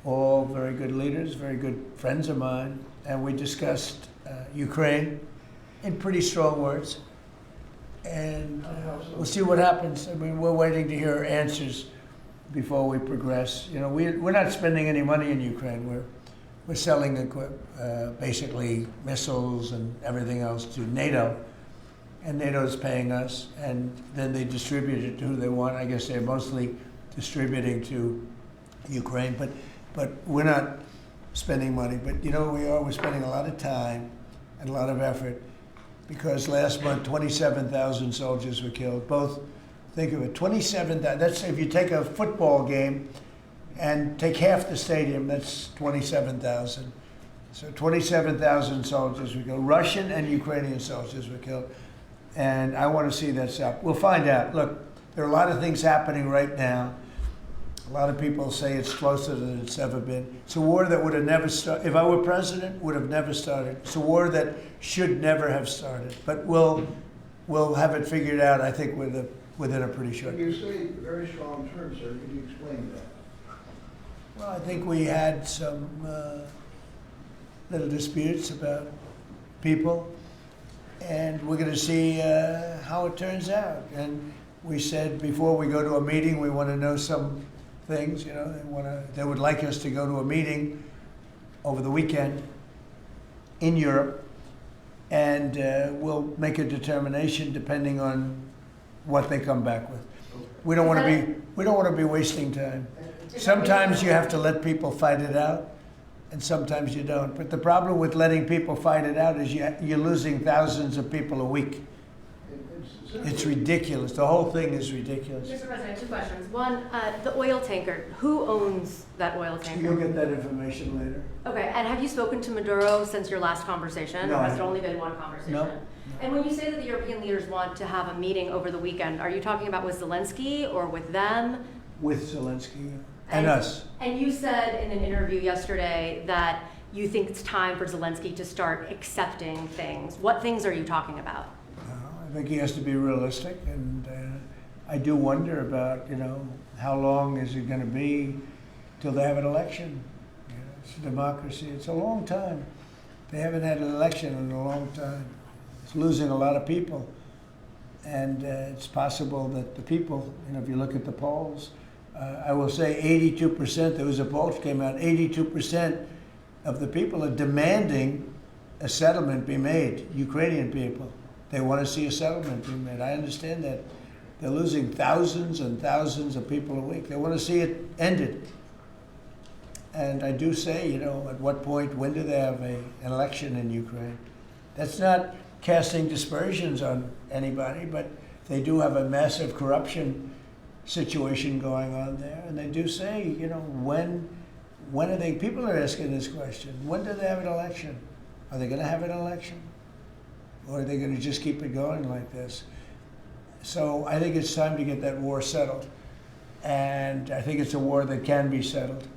all very good leaders, very good friends of mine, and we discussed Ukraine in pretty strong words. And we'll see what happens. I mean, we're waiting to hear answers before we progress. You know, we're not spending any money in Ukraine. We're selling basically missiles and everything else to NATO, and NATO's paying us, and then they distribute it to who they want. I guess they're mostly distributing to Ukraine, but we're not spending money. But you know what we are? We're spending a lot of time and a lot of effort. Because last month, 27,000 soldiers were killed. Both, think of it, 27,000. That's if you take a football game and take half the stadium, that's 27,000. So 27,000 soldiers were killed. Russian and Ukrainian soldiers were killed. And I want to see that stop. We'll find out. Look, there are a lot of things happening right now. A lot of people say it's closer than it's ever been. It's a war that would have never started. If I were president, would have never started. It's a war that should never have started. But we'll have it figured out, I think, within a pretty short time. You say very strong terms, sir. Could you explain that? Well, I think we had some little disputes about people, and we're going to see how it turns out. And we said before we go to a meeting, we want to know some things. You know, they would like us to go to a meeting over the weekend in Europe, and we'll make a determination depending on what they come back with. We don't want to be wasting time. Sometimes you have to let people fight it out, and sometimes you don't. But the problem with letting people fight it out is you're losing thousands of people a week. It's ridiculous. The whole thing is ridiculous. Mr. President, two questions. One, the oil tanker. Who owns that oil tanker? You'll get that information later. Okay, and have you spoken to Maduro since your last conversation? No. Or has it only been one conversation? No. And when you say that the European leaders want to have a meeting over the weekend, are you talking about with Zelensky or with them? With Zelensky and us. And you said in an interview yesterday that you think it's time for Zelensky to start accepting things. What things are you talking about? I think he has to be realistic, and I do wonder about, you know, how long is it going to be till they have an election? You know, it's a democracy. It's a long time. They haven't had an election in a long time. It's losing a lot of people, and it's possible that the people, you know, if you look at the polls, I will say 82%, there was a poll that came out, 82% of the people are demanding a settlement be made, Ukrainian people. They want to see a settlement be made. I understand that. They're losing thousands and thousands of people a week. They want to see it ended. And I do say, you know, at what point, when do they have an election in Ukraine? That's not casting dispersions on anybody, but they do have a massive corruption situation going on there. And they do say, you know, when are they, people are asking this question, when do they have an election? Are they going to have an election? Or are they going to just keep it going like this? So I think it's time to get that war settled. And I think it's a war that can be settled.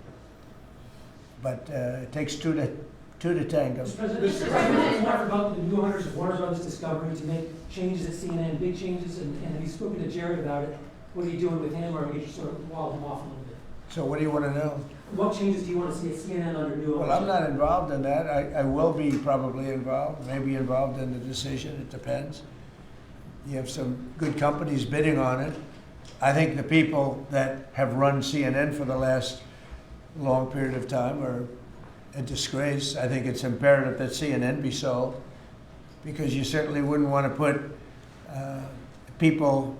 But it takes two to tango. Mr. President, Warner about the new owners of Warner Brothers Discovery to make changes at CNN, big changes, and have you spoken to Jared about it? What are you doing with him, or are you just sort of wall him off a little bit? So what do you want to know? What changes do you want to see at CNN under new ownership? Well, I'm not involved in that. I will be probably involved, maybe involved in the decision. It depends. You have some good companies bidding on it. I think the people that have run CNN for the last long period of time are a disgrace. I think it's imperative that CNN be sold, because you certainly wouldn't want to put people,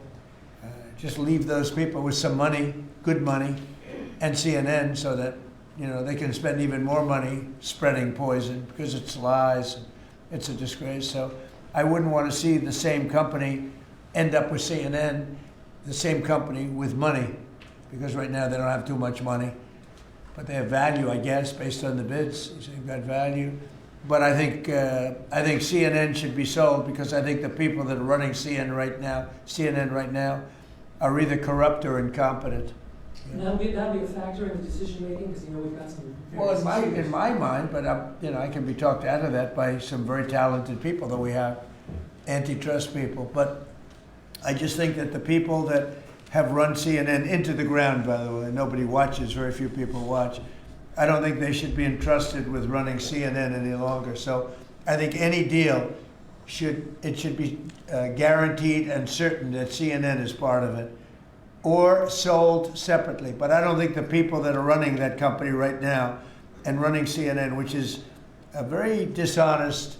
just leave those people with some money, good money, and CNN, so that, you know, they can spend even more money spreading poison, because it's lies. It's a disgrace. So I wouldn't want to see the same company end up with CNN, the same company with money, because right now they don't have too much money. But they have value, I guess, based on the bids. So they've got value. But I think CNN should be sold because I think the people that are running CNN right now are either corrupt or incompetent. And that'll be a factor in the decision making, because we've got some. Well, in my mind, but I can be talked out of that by some very talented people that we have, antitrust people. But I just think that the people that have run CNN into the ground, by the way, nobody watches, very few people watch. I don't think they should be entrusted with running CNN any longer. So I think any deal should be guaranteed and certain that CNN is part of it, or sold separately. But I don't think the people that are running that company right now and running CNN, which is a very dishonest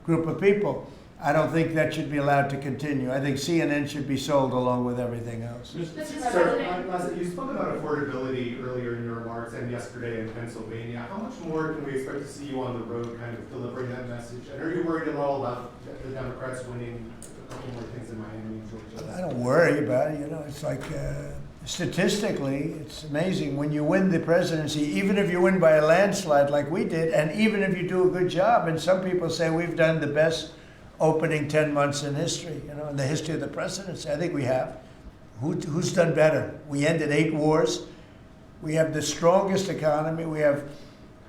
group of people, I don't think that should be allowed to continue. I think CNN should be sold along with everything else. Sir, you spoke about affordability earlier in your remarks and yesterday in Pennsylvania. How much more can we expect to see you on the road kind of delivering that message? And are you worried at all about the Democrats winning a couple more things in Miami and Georgia? I don't worry about it. It's like statistically, it's amazing. When you win the presidency, even if you win by a landslide like we did, and even if you do a good job, and some people say we've done the best opening 10 months in history, in the history of the presidency. I think we have. Who's done better? We ended 8 wars. We have the strongest economy. We have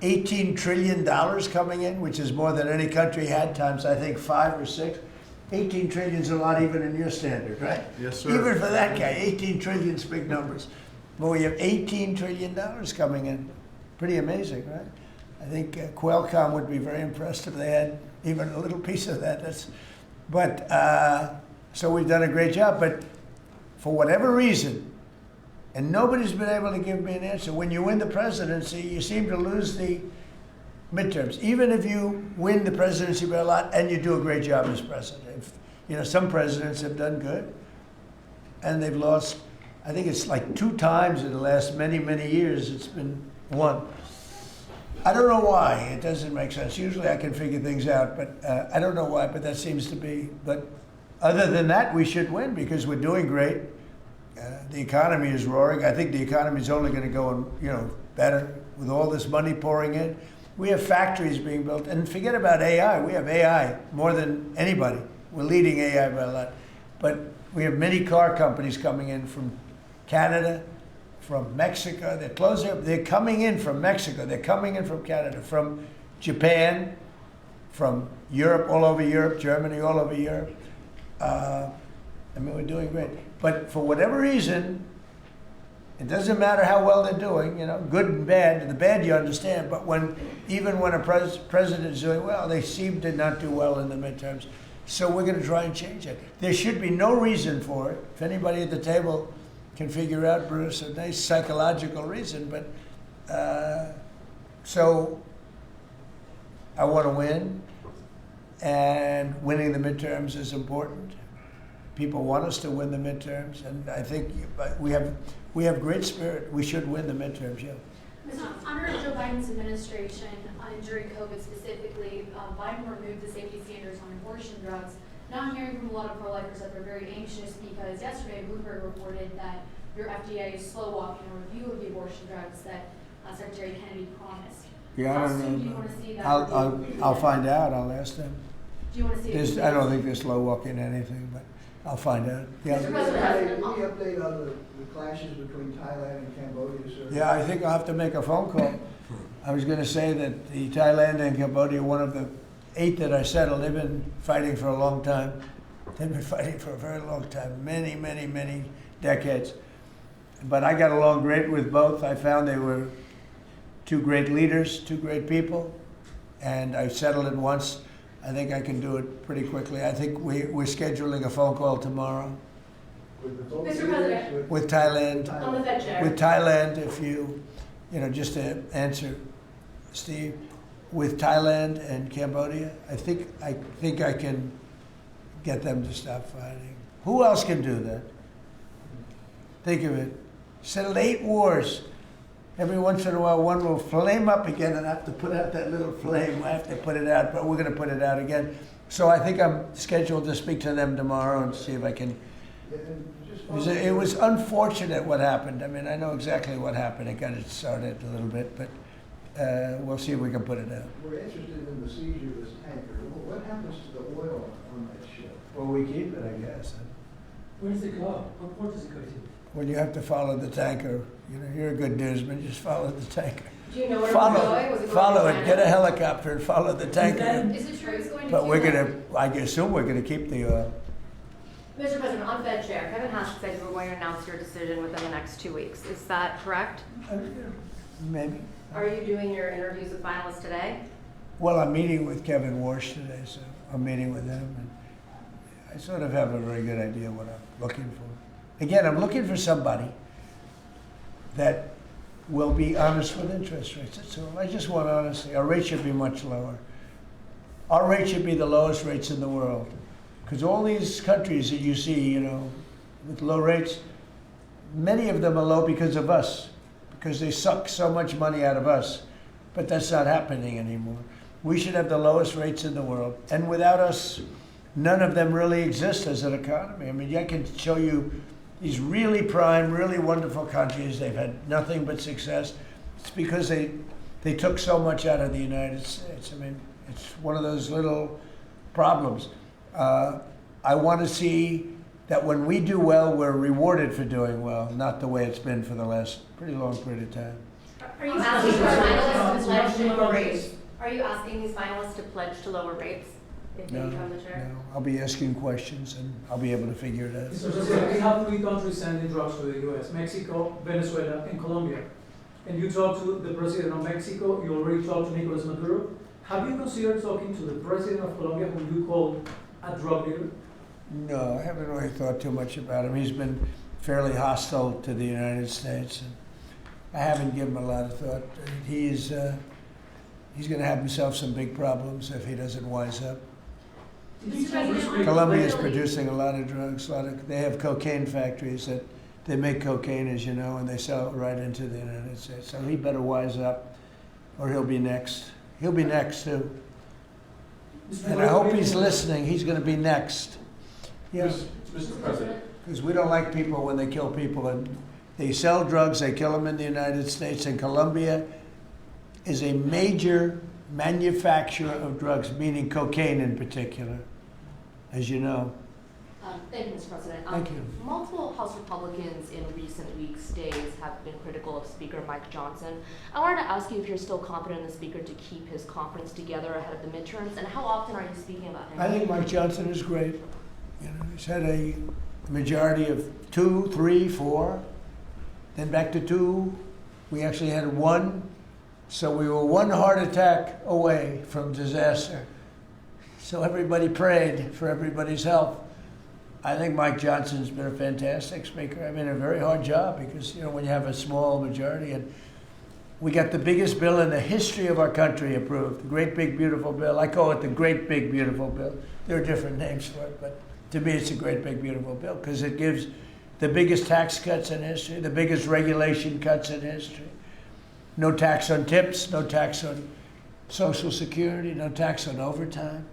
$18 trillion coming in, which is more than any country had, times I think 5 or 6. 18 trillion is a lot even in your standard, right? Yes, sir. Even for that guy, 18 trillion is big numbers. But we have $18 trillion coming in. Pretty amazing, right? I think Qualcomm would be very impressed if they had even a little piece of that. So we've done a great job. But for whatever reason, and nobody's been able to give me an answer, when you win the presidency, you seem to lose the midterms. Even if you win the presidency by a lot and you do a great job as president. Some presidents have done good, and they've lost, I think it's like 2 times in the last many, many years it's been won. I don't know why. It doesn't make sense. Usually I can figure things out, but I don't know why, but that seems to be. But other than that, we should win because we're doing great. The economy is roaring. I think the economy is only going to go, better with all this money pouring in. We have factories being built. And forget about AI. We have AI more than anybody. We're leading AI by a lot. But we have many car companies coming in from Canada, from Mexico. They're coming in from Mexico. They're coming in from Canada, from Japan, from Europe, all over Europe, Germany, all over Europe. We're doing great. But for whatever reason, it doesn't matter how well they're doing, good and bad. The bad you understand, but even when a president is doing well, they seem to not do well in the midterms. So we're going to try and change it. There should be no reason for it. If anybody at the table can figure out, Bruce, a nice psychological reason, but so I want to win, and winning the midterms is important. People want us to win the midterms, and I think we have great spirit. We should win the midterms, yeah. Under Joe Biden's administration, during COVID specifically, Biden removed the safety standards on abortion drugs. Now I'm hearing from a lot of pro-lifers that they're very anxious because yesterday Bloomberg reported that your FDA is slow walking a review of the abortion drugs that Secretary Kennedy promised. Yeah, How I don't soon know. do you want to see that? I'll find out. I'll ask them. Do you want to see it? I don't think they're slow walking anything, but I'll find out. Yeah. Mr. President, Any update on the clashes between Thailand and Cambodia, sir? Yeah, I think I'll have to make a phone call. I was going to say that the Thailand and Cambodia, one of the 8 that I settled, they've been fighting for a long time. They've been fighting for a very long time, many, many, many decades. But I got along great with both. I found they were 2 great leaders, 2 great people, and I settled it once. I think I can do it pretty quickly. I think we're scheduling a phone call tomorrow. Mr. President. With Thailand. On the Fed chair. With Thailand, if you just to answer, Steve, with Thailand and Cambodia, I think I can get them to stop fighting. Who else can do that? Think of it. Settled 8 wars. Every once in a while, one will flame up again, and I have to put out that little flame. I have to put it out, but we're going to put it out again. So I think I'm scheduled to speak to them tomorrow and see if I can. It was unfortunate what happened. I mean, I know exactly what happened. It got it started a little bit, but we'll see if we can put it out. We're interested in the seizure of this tanker. What happens to the oil on that ship? Well, we keep it, I guess. Where does it go? What port does it go to? When you have to follow the tanker, you know, you're a good newsman, just follow the tanker. Do you know where it was going? Was it going Follow to it, China? get a helicopter and follow the tanker. Is it true it's going to But we're Cuba? I assume we're gonna keep the oil. Mr. President, on Fed Chair, Kevin Haskett said you were going to announce your decision within the next 2 weeks. Is that correct? Maybe. Are you doing your interviews with finalists today? Well, I'm meeting with Kevin Warsh today, so I'm meeting with him, and I sort of have a very good idea what I'm looking for. Again, I'm looking for somebody that will be honest with interest rates. That's all. I just want honesty. Our rate should be much lower. Our rate should be the lowest rates in the world. Because all these countries that you see, you know, with low rates, many of them are low because of us, because they suck so much money out of us. But that's not happening anymore. We should have the lowest rates in the world. And without us, none of them really exist as an economy. I mean, I can show you these really prime, really wonderful countries. They've had nothing but success. It's because they took so much out of the United States. I mean, it's one of those little problems. I want to see that when we do well, we're rewarded for doing well, not the way it's been for the last pretty long period of time. Are you asking for finalists to pledge to lower rates? Are you asking these finalists to pledge to lower rates if they become the chair? No, I'll be asking questions and I'll be able to figure it out. Mr. President, we have 3 countries sending drugs to the U.S., Mexico, Venezuela, and Colombia. And you talked to the president of Mexico, you already talked to Nicolas Maduro. Have you considered talking to the president of Colombia, who you call a drug dealer? No, I haven't really thought too much about him. He's been fairly hostile to the United States, and I haven't given him a lot of thought. He's going to have himself some big problems if he doesn't wise up. Colombia is producing a lot of drugs. They have cocaine factories that they make cocaine, as you know, and they sell it right into the United States. So he better wise up, or he'll be next. He'll be next too. And I hope he's listening. He's going to be next. Yeah. Mr. President. Because we don't like people when they kill people. And they sell drugs, they kill them in the United States. And Colombia is a major manufacturer of drugs, meaning cocaine in particular, as you know. Thank you, Mr. President. Thank you. Multiple House Republicans in recent weeks, days, have been critical of Speaker Mike Johnson. I wanted to ask you if you're still confident in the Speaker to keep his conference together ahead of the midterms, and how often are you speaking about him? I think Mike Johnson is great. You know, he's had a majority of 2, 3, 4, then back to 2. We actually had 1. So we were 1 heart attack away from disaster. So everybody prayed for everybody's health. I think Mike Johnson's been a fantastic speaker. I mean, a very hard job because, you know, when you have a small majority, and we got the biggest bill in the history of our country approved, the Great Big Beautiful Bill. I call it the Great Big Beautiful Bill. There are different names for it, but to me it's a Great Big Beautiful Bill because it gives the biggest tax cuts in history, the biggest regulation cuts in history. No tax on tips, no tax on Social Security, no tax on overtime.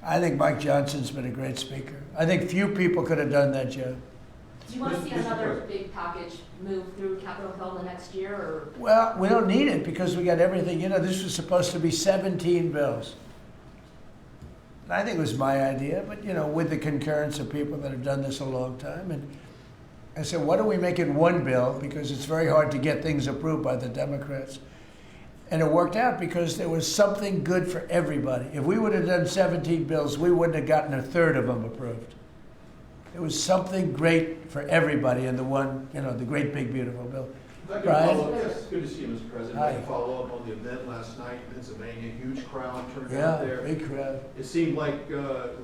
I think Mike Johnson's been a great speaker. I think few people could have done that job. Do you want to see another big package move through Capitol Hill in the next year, or? Well, we don't need it because we got everything. You know, this was supposed to be 17 bills. And I think it was my idea, but, you know, with the concurrence of people that have done this a long time. And I said, why don't we make it 1 bill? Because it's very hard to get things approved by the Democrats. And it worked out because there was something good for everybody. If we would have done 17 bills, we wouldn't have gotten 1/3 of them approved. It was something great for everybody in the one, you know, the Great Big Beautiful Bill. Brian? Yes, good to see you, Mr. President. Hi. I follow up on the event last night in Pennsylvania. Huge crowd turned Yeah, out there. big crowd. It seemed like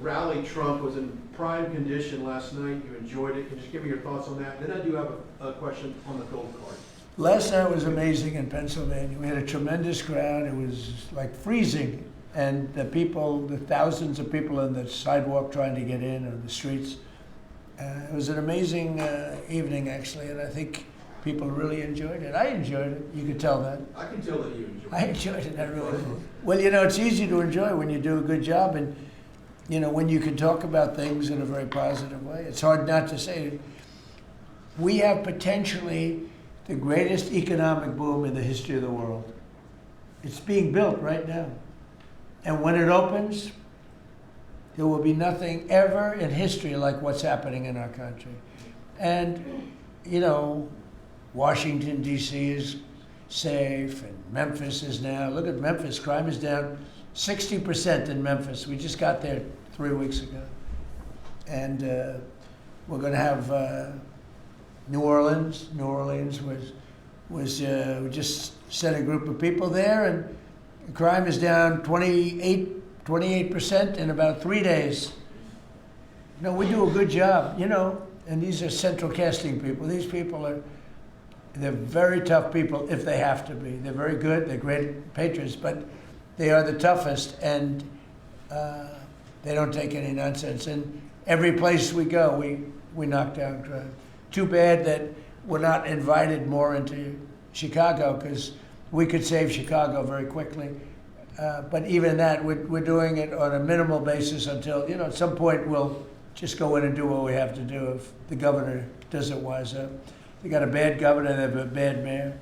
Rally Trump was in prime condition last night. You enjoyed it. Can you just give me your thoughts on that? Then I do have a question on the gold card. Last night was amazing in Pennsylvania. We had a tremendous crowd. It was like freezing. And the people, the thousands of people on the sidewalk trying to get in, or the streets. It was an amazing evening, actually, and I think people really enjoyed it. I enjoyed it. You could tell that. I can tell that you enjoyed it. I enjoyed it. I really did. Well, you know, it's easy to enjoy when you do a good job. And you know, when you can talk about things in a very positive way, it's hard not to say it. We have potentially the greatest economic boom in the history of the world. It's being built right now. And when it opens, there will be nothing ever in history like what's happening in our country. And, you know, Washington, D.C. is safe, and Memphis is now. Look at Memphis. Crime is down 60% in Memphis. We just got there 3 weeks ago. And we're going to have New Orleans. New Orleans we just sent a group of people there, and crime is down 28% in about 3 days. You know, we do a good job, you know, and these are central casting people. These people they're very tough people if they have to be. They're very good, they're great patriots, but they are the toughest, and they don't take any nonsense. And every place we go, we knock down crime. Too bad that we're not invited more into Chicago, because we could save Chicago very quickly. But even that, we're doing it on a minimal basis until, you know, at some point we'll just go in and do what we have to do if the governor doesn't wise up. They got a bad governor, they have a bad mayor.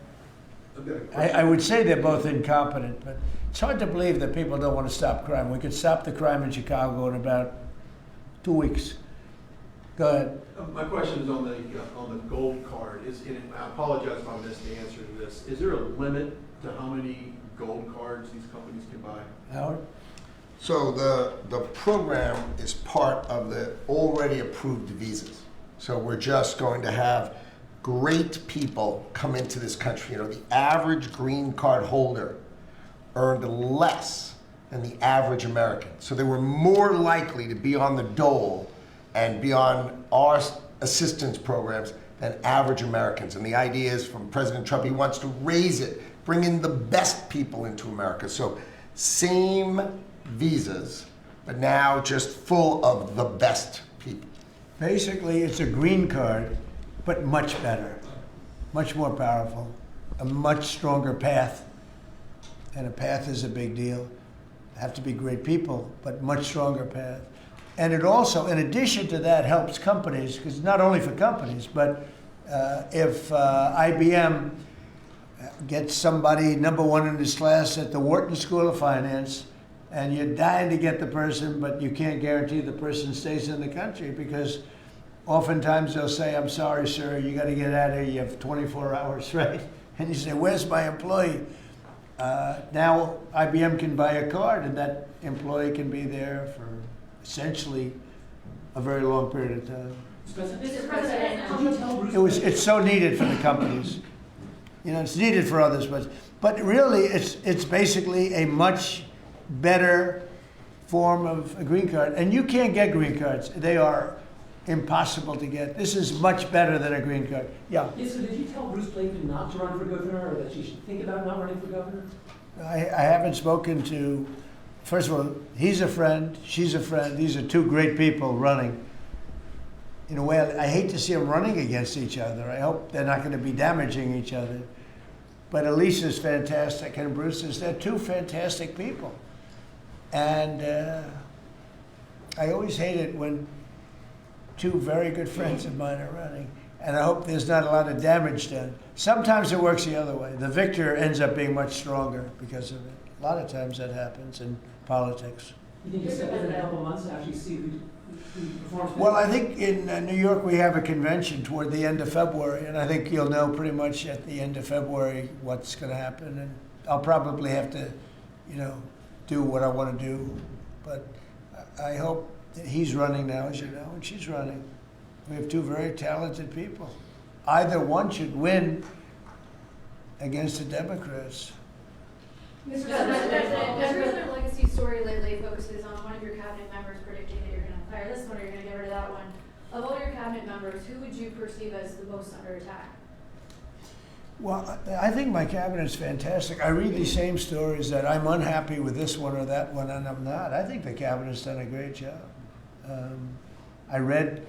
I would say they're both incompetent, but it's hard to believe that people don't want to stop crime. We could stop the crime in Chicago in about 2 weeks. Go ahead. My question is on the gold card. I apologize if I missed the answer to this. Is there a limit to how many gold cards these companies can buy? Howard? So the program is part of the already approved visas. So we're just going to have great people come into this country. You know, the average green card holder earned less than the average American. So they were more likely to be on the dole and be on our assistance programs than average Americans. And the idea is from President Trump, he wants to raise it, bring in the best people into America. So same visas, but now just full of the best people. Basically, it's a green card, but much better, much more powerful, a much stronger path. And a path is a big deal. Have to be great people, but much stronger path. And it also, in addition to that, helps companies, because not only for companies, but if IBM gets somebody #1 in his class at the Wharton School of Finance, and you're dying to get the person, but you can't guarantee the person stays in the country, because oftentimes they'll say, "I'm sorry, sir, you got to get out of here. You have 24 hours, right?" And you say, "Where's my employee?" Now IBM can buy a card, and that employee can be there for essentially a very long period of time. Mr. President, could you tell Bruce? It's so needed for the companies. You know, it's needed for others, but really it's basically a much better form of a green card. And you can't get green cards. They are impossible to get. This is much better than a green card. Yeah. Yes, so did you tell Bruce Blakeman not to run for governor, or that she should think about not running for governor? I haven't spoken to, first of all, he's a friend, she's a friend. These are two great people running. In a way, I hate to see them running against each other. I hope they're not going to be damaging each other. But Elisa's fantastic, and Bruce is, they're two fantastic people. And I always hate it when two very good friends of mine are running. And I hope there's not a lot of damage done. Sometimes it works the other way. The victor ends up being much stronger because of it. A lot of times that happens in politics. You think you'll step in a couple months to actually see who performs? Well, I think in New York we have a convention toward the end of February, and I think you'll know pretty much at the end of February what's going to happen. And I'll probably have to, you know, do what I want to do. But I hope that he's running now, as you know, and she's running. We have two very talented people. Either one should win against the Democrats. Mr. President, every other legacy story lately focuses on one of your cabinet members predicting that you're going to fire this one or you're going to get rid of that one. Of all your cabinet members, who would you perceive as the most under attack? Well, I think my cabinet's fantastic. I read these same stories that I'm unhappy with this one or that one, and I'm not. I think the cabinet's done a great job. I read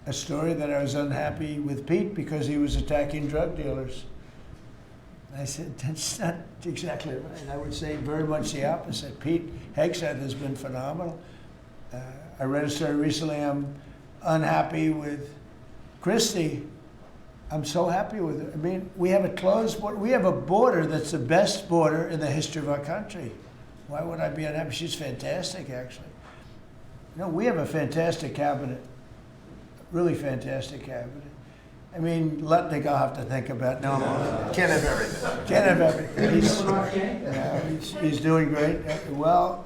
a story that I was unhappy with Pete because he was attacking drug dealers. I said, that's not exactly right. I would say very much the opposite. Pete Hegseth has been phenomenal. I read a story recently. I'm unhappy with Christie. I'm so happy with her. I mean, we have a closed border. We have a border that's the best border in the history of our country. Why would I be unhappy? She's fantastic, actually. No, we have a fantastic cabinet, really fantastic cabinet. I mean, Lutnick I'll have to think about. No, Can't have everything. can't have everything. He's doing great. Well,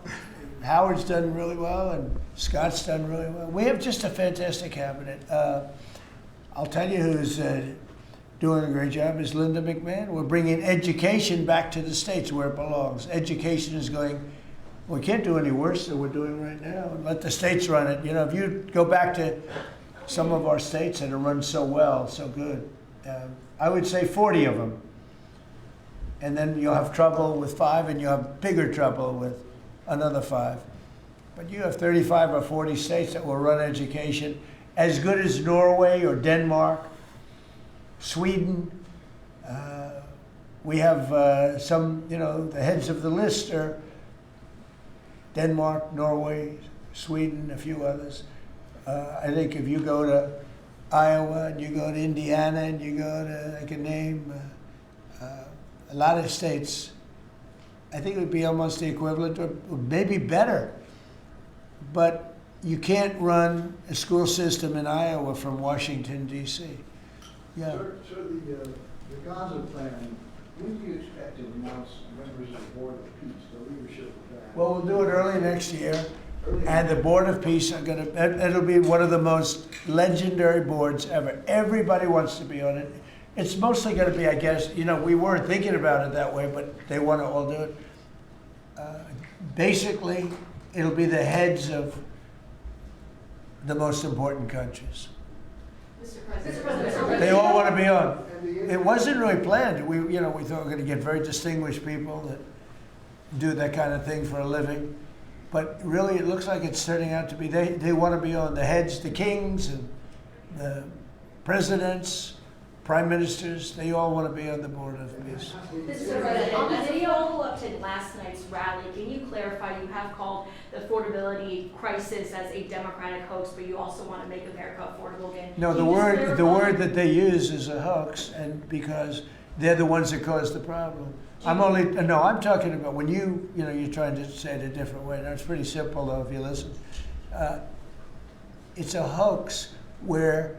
Howard's done really well, and Scott's done really well. We have just a fantastic cabinet. I'll tell you who's doing a great job is Linda McMahon. We're bringing education back to the states where it belongs. Education is going, we can't do any worse than we're doing right now. Let the states run it. You know, if you go back to some of our states that are run so well, so good, I would say 40 of them. And then you'll have trouble with 5, and you'll have bigger trouble with another 5. But you have 35 or 40 states that will run education as good as Norway or Denmark, Sweden. We have some, you know, the heads of the list are Denmark, Norway, Sweden, a few others. I think if you go to Iowa and you go to Indiana and you go to, I can name a lot of states, I think it would be almost the equivalent or maybe better. But you can't run a school system in Iowa from Washington, D.C. Yeah. Sir, the Gaza plan, when do you expect to announce members of the Board of Peace, the leadership of that? Well, we'll do it early next year. And the Board of Peace are going to, it'll be one of the most legendary boards ever. Everybody wants to be on it. It's mostly going to be, I guess, you know, we weren't thinking about it that way, but they want to all do it. Basically, it'll be the heads of the most important countries. Mr. President. They all want to be on. It wasn't really planned. We thought we were going to get very distinguished people that do that kind of thing for a living. But really, it looks like it's turning out to be, they want to be on the heads, the kings and the presidents, prime ministers, they all want to be on the Board of Peace. Mr. President, on the video up to last night's rally, can you clarify, you have called the affordability crisis as a Democratic hoax, but you also want to make America affordable again? No, the word that they use is a hoax, and because they're the ones that caused the problem. I'm talking about when you're trying to say it a different way. Now, it's pretty simple, though, if you listen. It's a hoax where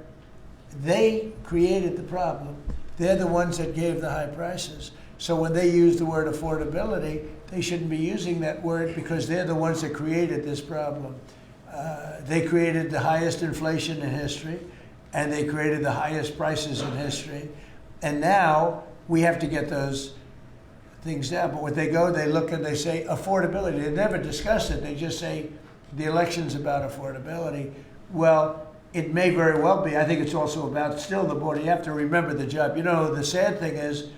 they created the problem. They're the ones that gave the high prices. So when they use the word affordability, they shouldn't be using that word because they're the ones that created this problem. They created the highest inflation in history, and they created the highest prices in history. And now we have to get those things down. But when they look and they say affordability. They never discuss it. They just say the election's about affordability. Well, it may very well be. I think it's also about still the border. You have to remember the job. You know, the sad thing is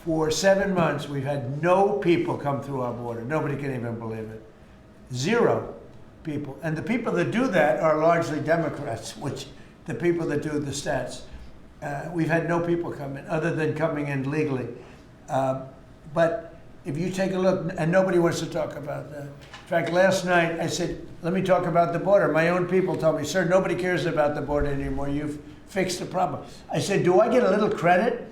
for 7 months, we've had no people come through our border. Nobody can even believe it. 0 people. And the people that do that are largely Democrats, which the people that do the stats. We've had no people come in other than coming in legally. But if you take a look, and nobody wants to talk about that. In fact, last night I said, let me talk about the border. My own people told me, sir, nobody cares about the border anymore. You've fixed the problem. I said, do I get a little credit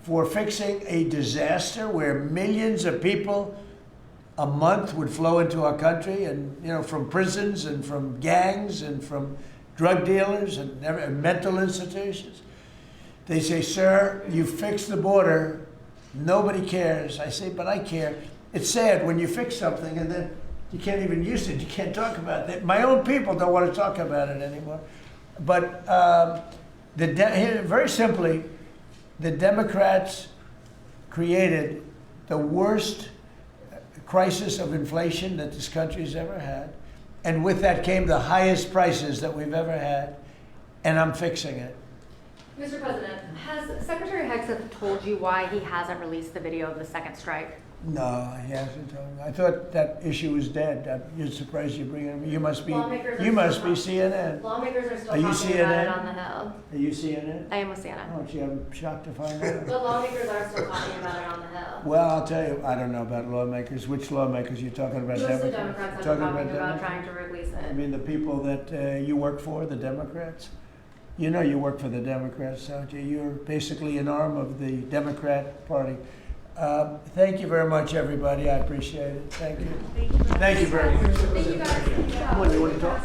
for fixing a disaster where millions of people a month would flow into our country, and from prisons and from gangs and from drug dealers and mental institutions? They say, sir, you fixed the border. Nobody cares. I say, but I care. It's sad when you fix something and then you can't even use it. You can't talk about it. My own people don't want to talk about it anymore. But very simply, the Democrats created the worst crisis of inflation that this country's ever had. And with that came the highest prices that we've ever had. And I'm fixing it. Mr. President, has Secretary Hegseth told you why he hasn't released the video of the second strike? No, he hasn't told me. I thought that issue was dead. You're surprised you bring it. You must be Lawmakers are CNN. Lawmakers are still Are you talking about it CNN? on the Hill. Are you CNN? I am with CNN. Oh, gee, I'm shocked to find out. But lawmakers are still talking about it on the Hill. Well, I'll tell you, I don't know about lawmakers. Which lawmakers? You're talking about Most of the Democrats? Democrats have Talking been talking about about trying to release I it. mean, the people that you work for, the Democrats? You know you work for the Democrats, don't you? You're basically an arm of the Democrat Party. Thank you very much, everybody. I appreciate it. Thank you. Thank you very much. Thank you guys. Come on, you want to talk?